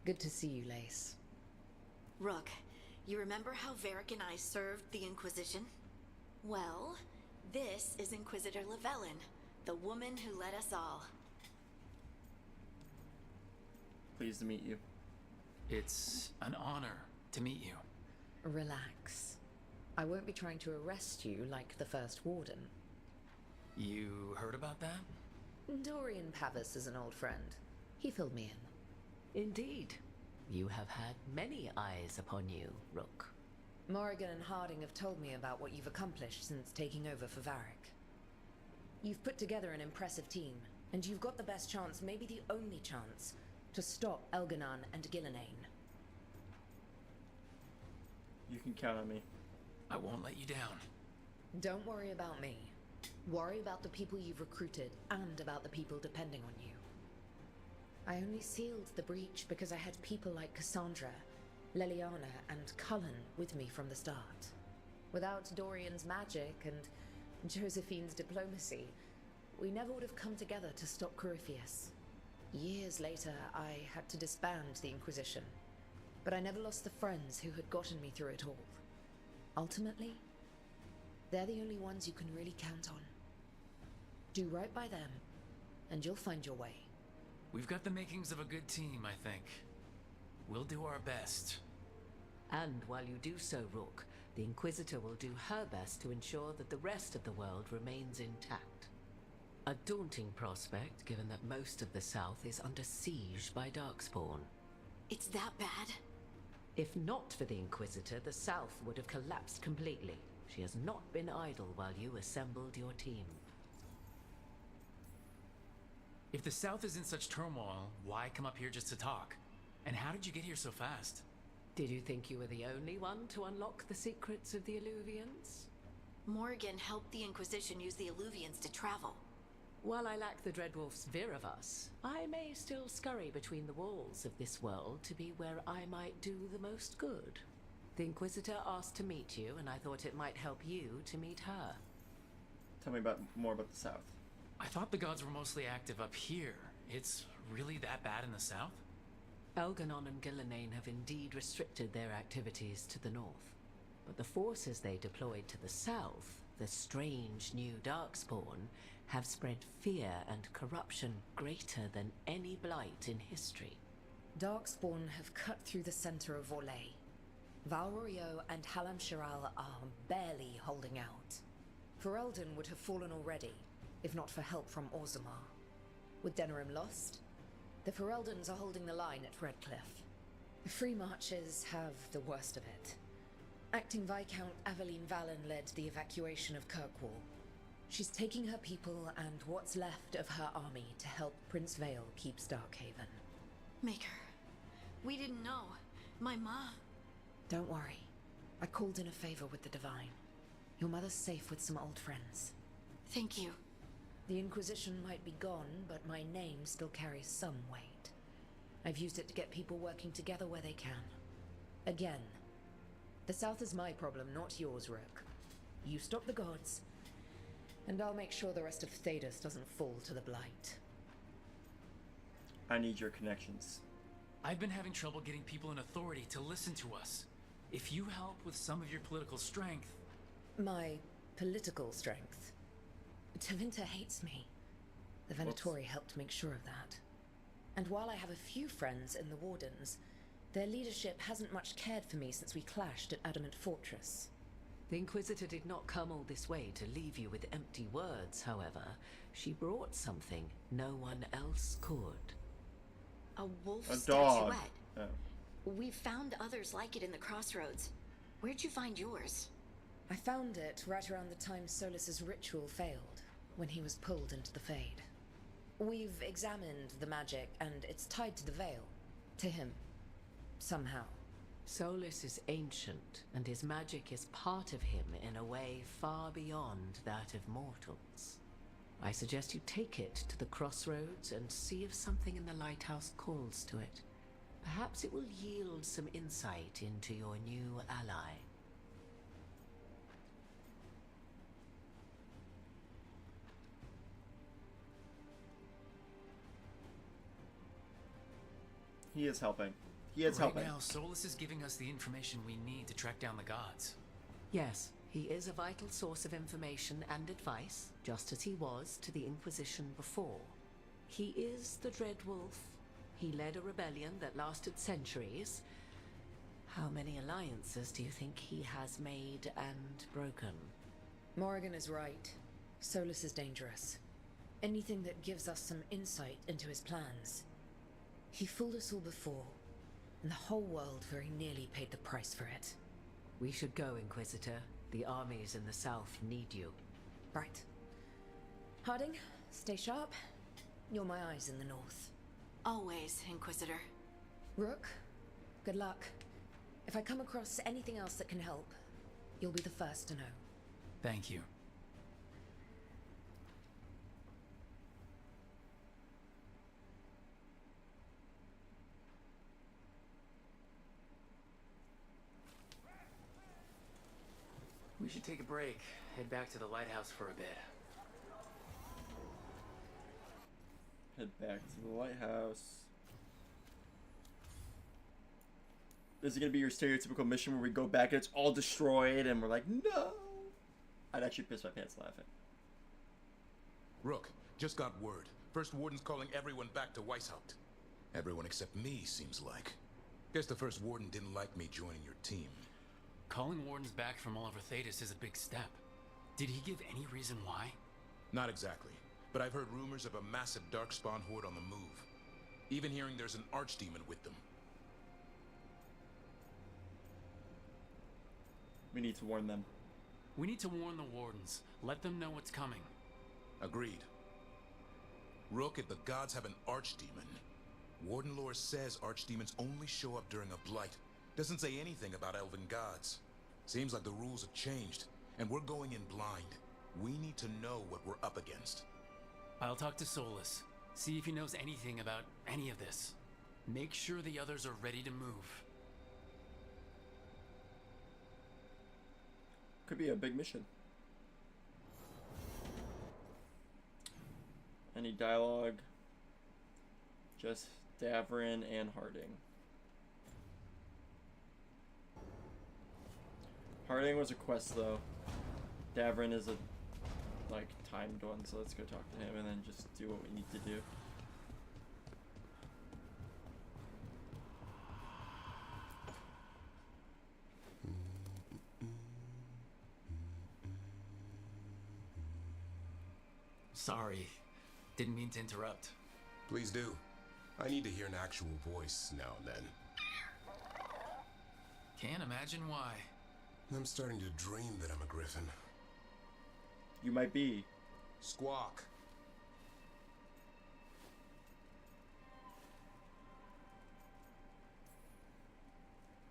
Good to see you, Lace. Rook, you remember how Varric and I served the Inquisition? Well, this is Inquisitor Llewellyn, the woman who led us all. Pleased to meet you. It's an honor to meet you. Relax. I won't be trying to arrest you like the first warden. You heard about that? Dorian Pavis is an old friend. He filled me in. Indeed. You have had many eyes upon you, Rook. Morrigan and Harding have told me about what you've accomplished since taking over for Varric. You've put together an impressive team, and you've got the best chance, maybe the only chance, to stop Elganon and Gillenane. You can count on me. I won't let you down. Don't worry about me. Worry about the people you've recruited, and about the people depending on you. I only sealed the breach because I had people like Cassandra, Leliana, and Cullen with me from the start. Without Dorian's magic and Josephine's diplomacy, we never would have come together to stop Corypheus. Years later, I had to disband the Inquisition, but I never lost the friends who had gotten me through it all. Ultimately, they're the only ones you can really count on. Do right by them, and you'll find your way. We've got the makings of a good team, I think. We'll do our best. And while you do so, Rook, the Inquisitor will do her best to ensure that the rest of the world remains intact. A daunting prospect, given that most of the South is under siege by Darkspawn. It's that bad? If not for the Inquisitor, the South would have collapsed completely. She has not been idle while you assembled your team. If the South is in such turmoil, why come up here just to talk? And how did you get here so fast? Did you think you were the only one to unlock the secrets of the Illuvians? Morgan helped the Inquisition use the Illuvians to travel. While I lack the Dreadwolf's Viravus, I may still scurry between the walls of this world to be where I might do the most good. The Inquisitor asked to meet you, and I thought it might help you to meet her. Tell me more about the South. I thought the gods were mostly active up here. It's really that bad in the South? Elganon and Gillenane have indeed restricted their activities to the north. But the forces they deployed to the south, the strange new Darkspawn, have spread fear and corruption greater than any blight in history. Darkspawn have cut through the center of Vorlay. Valrorio and Halam Shiral are barely holding out. Ferelden would have fallen already, if not for help from Orzammar. With Denerim lost, the Fereldans are holding the line at Redcliffe. The Free Marches have the worst of it. Acting Viscount Aveline Valen led the evacuation of Kirkwall. She's taking her people and what's left of her army to help Prince Vale keep Starkhaven. Maker, we didn't know. My mom... Don't worry. I called in a favor with the Divine. Your mother's safe with some old friends. Thank you. The Inquisition might be gone, but my name still carries some weight. I've used it to get people working together where they can. Again, the South is my problem, not yours, Rook. You stop the gods, And I'll make sure the rest of Thedas doesn't fall to the Blight. I need your connections. I've been having trouble getting people in authority to listen to us. If you help with some of your political strength... My political strength? Tevinter hates me. The Venatori helped make sure of that. And while I have a few friends in the Wardens, their leadership hasn't much cared for me since we clashed at Adamant Fortress. The Inquisitor did not come all this way to leave you with empty words, however. She brought something no one else could. A wolf A dog. statuette. Oh. We've found others like it in the crossroads. Where'd you find yours? I found it right around the time Solus's ritual failed, when he was pulled into the Fade. We've examined the magic, and it's tied to the veil. To him. Somehow. Solus is ancient, and his magic is part of him in a way far beyond that of mortals. I suggest you take it to the crossroads and see if something in the lighthouse calls to it. Perhaps it will yield some insight into your new ally. He is helping. He is helping. Right now, Solus is giving us the information we need to track down the gods. Yes, he is a vital source of information and advice, just as he was to the Inquisition before. He is the Dread Wolf. He led a rebellion that lasted centuries. How many alliances do you think he has made and broken? Morrigan is right. Solus is dangerous. Anything that gives us some insight into his plans. He fooled us all before, and the whole world very nearly paid the price for it. We should go, Inquisitor. The armies in the south need you. Right. Harding, stay sharp. You're my eyes in the north. Always, Inquisitor. Rook, good luck. If I come across anything else that can help, you'll be the first to know. Thank you. We should take a break, head back to the lighthouse for a bit. Head back to the lighthouse. This is gonna be your stereotypical mission where we go back and it's all destroyed and we're like, no! I'd actually piss my pants laughing. Rook, just got word. First Warden's calling everyone back to Weishaupt. Everyone except me, seems like. Guess the First Warden didn't like me joining your team. Calling wardens back from all over Thedas is a big step. Did he give any reason why? Not exactly, but I've heard rumors of a massive Darkspawn horde on the move. Even hearing there's an archdemon with them. We need to warn them. We need to warn the wardens. Let them know what's coming. Agreed. Rook, if the gods have an archdemon, Warden lore says archdemons only show up during a blight. Doesn't say anything about elven gods. Seems like the rules have changed, and we're going in blind. We need to know what we're up against. I'll talk to Solus. See if he knows anything about any of this. Make sure the others are ready to move. Could be a big mission. Any dialogue? Just Davrin and Harding. Harding was a quest though. Davrin is a like timed one, so let's go talk to him and then just do what we need to do. Sorry. Didn't mean to interrupt. Please do. I need to hear an actual voice now and then. Can't imagine why. I'm starting to dream that I'm a griffin. You might be. Squawk.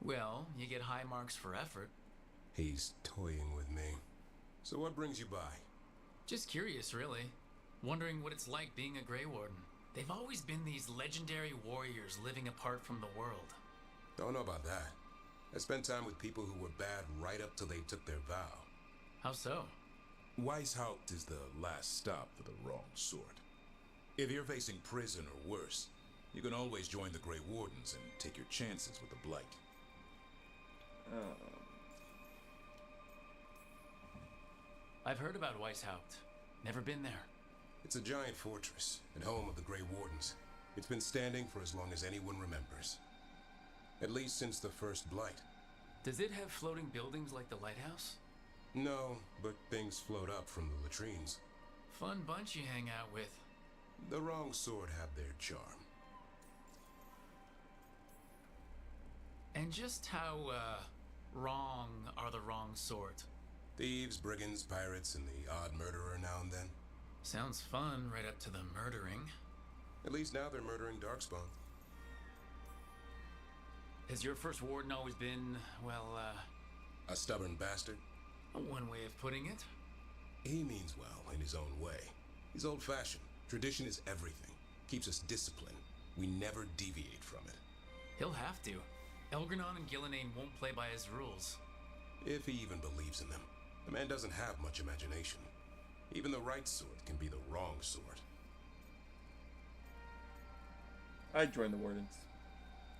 Well, you get high marks for effort. He's toying with me. So what brings you by? Just curious, really. Wondering what it's like being a Grey Warden. They've always been these legendary warriors living apart from the world. Don't know about that. I spent time with people who were bad right up till they took their vow. How so? Weishaupt is the last stop for the wrong sort. If you're facing prison or worse, you can always join the Grey Wardens and take your chances with the Blight. I've heard about Weishaupt. Never been there. It's a giant fortress and home of the Grey Wardens. It's been standing for as long as anyone remembers. At least since the first Blight. Does it have floating buildings like the lighthouse? No, but things float up from the latrines. Fun bunch you hang out with. The wrong sort have their charm. And just how, wrong are the wrong sort? Thieves, brigands, pirates, and the odd murderer now and then. Sounds fun right up to the murdering. At least now they're murdering Darkspawn. Has your first warden always been, well, a stubborn bastard? One way of putting it. He means well in his own way. He's old-fashioned. Tradition is everything. Keeps us disciplined. We never deviate from it. He'll have to. Elgranon and Gillenane won't play by his rules. If he even believes in them. The man doesn't have much imagination. Even the right sort can be the wrong sort. I'd join the Wardens.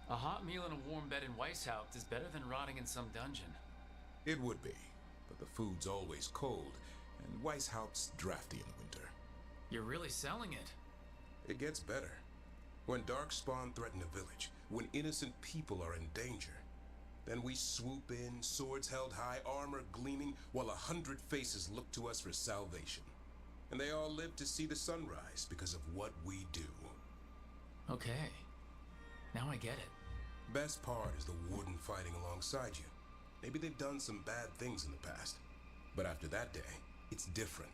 A hot meal and a warm bed in Weishaupt is better than rotting in some dungeon. It would be, but the food's always cold, and Weishaupt's drafty in winter. You're really selling it. It gets better. When Darkspawn threaten a village, when innocent people are in danger, then we swoop in, swords held high, armor gleaming, while 100 faces look to us for salvation. And they all live to see the sunrise because of what we do. Okay. Now I get it. Best part is the Warden fighting alongside you. Maybe they've done some bad things in the past. But after that day, it's different.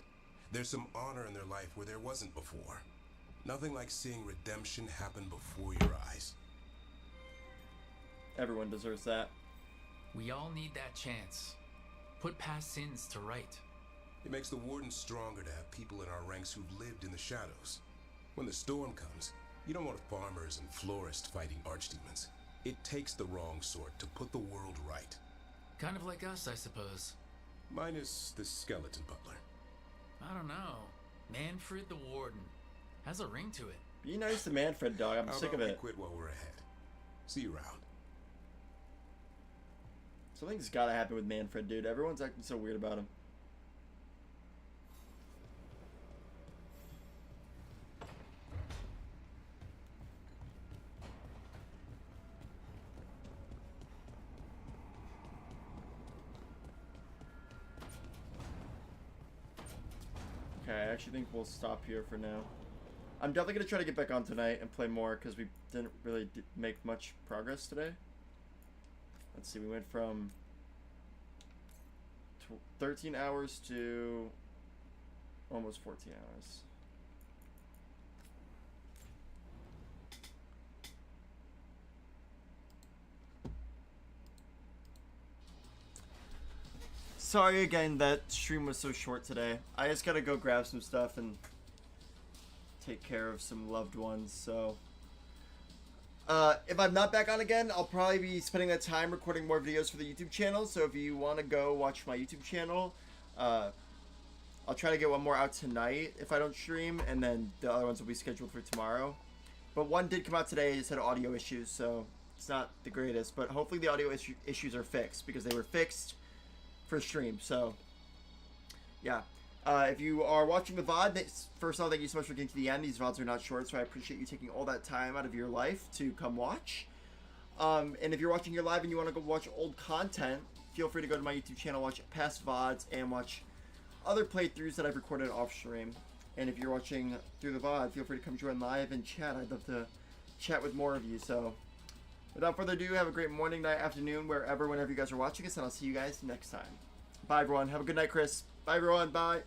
There's some honor in their life where there wasn't before. Nothing like seeing redemption happen before your eyes. Everyone deserves that. We all need that chance. Put past sins to right. It makes the Warden stronger to have people in our ranks who've lived in the shadows. When the storm comes, you don't want farmers and florists fighting archdemons. It takes the wrong sort to put the world right. Kind of like us, I suppose. Minus the skeleton butler. I don't know. Manfred the Warden. Has a ring to it. Be nice to Manfred, dog. I'm sick of it. We quit while we're ahead. See you around. Something's gotta happen with Manfred, dude. Everyone's acting so weird about him. Okay, I actually think we'll stop here for now. I'm definitely going to try to get back on tonight and play more because we didn't really make much progress today. Let's see, we went from 13 hours to almost 14 hours. Sorry again that stream was so short today. I just gotta go grab some stuff and take care of some loved ones, so if I'm not back on again, I'll probably be spending that time recording more videos for the YouTube channel. So if you want to go watch my YouTube channel, I'll try to get one more out tonight if I don't stream, and then the other ones will be scheduled for tomorrow. But one did come out today, it just had audio issues, so it's not the greatest, but hopefully the audio issues are fixed, because they were fixed for stream. So yeah, if you are watching the VOD, first of all, thank you so much for getting to the end. These VODs are not short, so I appreciate you taking all that time out of your life to come watch. And if you're watching here live and you want to go watch old content, feel free to go to my YouTube channel, watch past VODs, and watch other playthroughs that I've recorded off stream. And if you're watching through the VOD, feel free to come join live and chat. I'd love to chat with more of you. So without further ado, have a great morning, night, afternoon, whenever you guys are watching us, and I'll see you guys next time. Bye, everyone. Have a good night, Chris. Bye, everyone. Bye.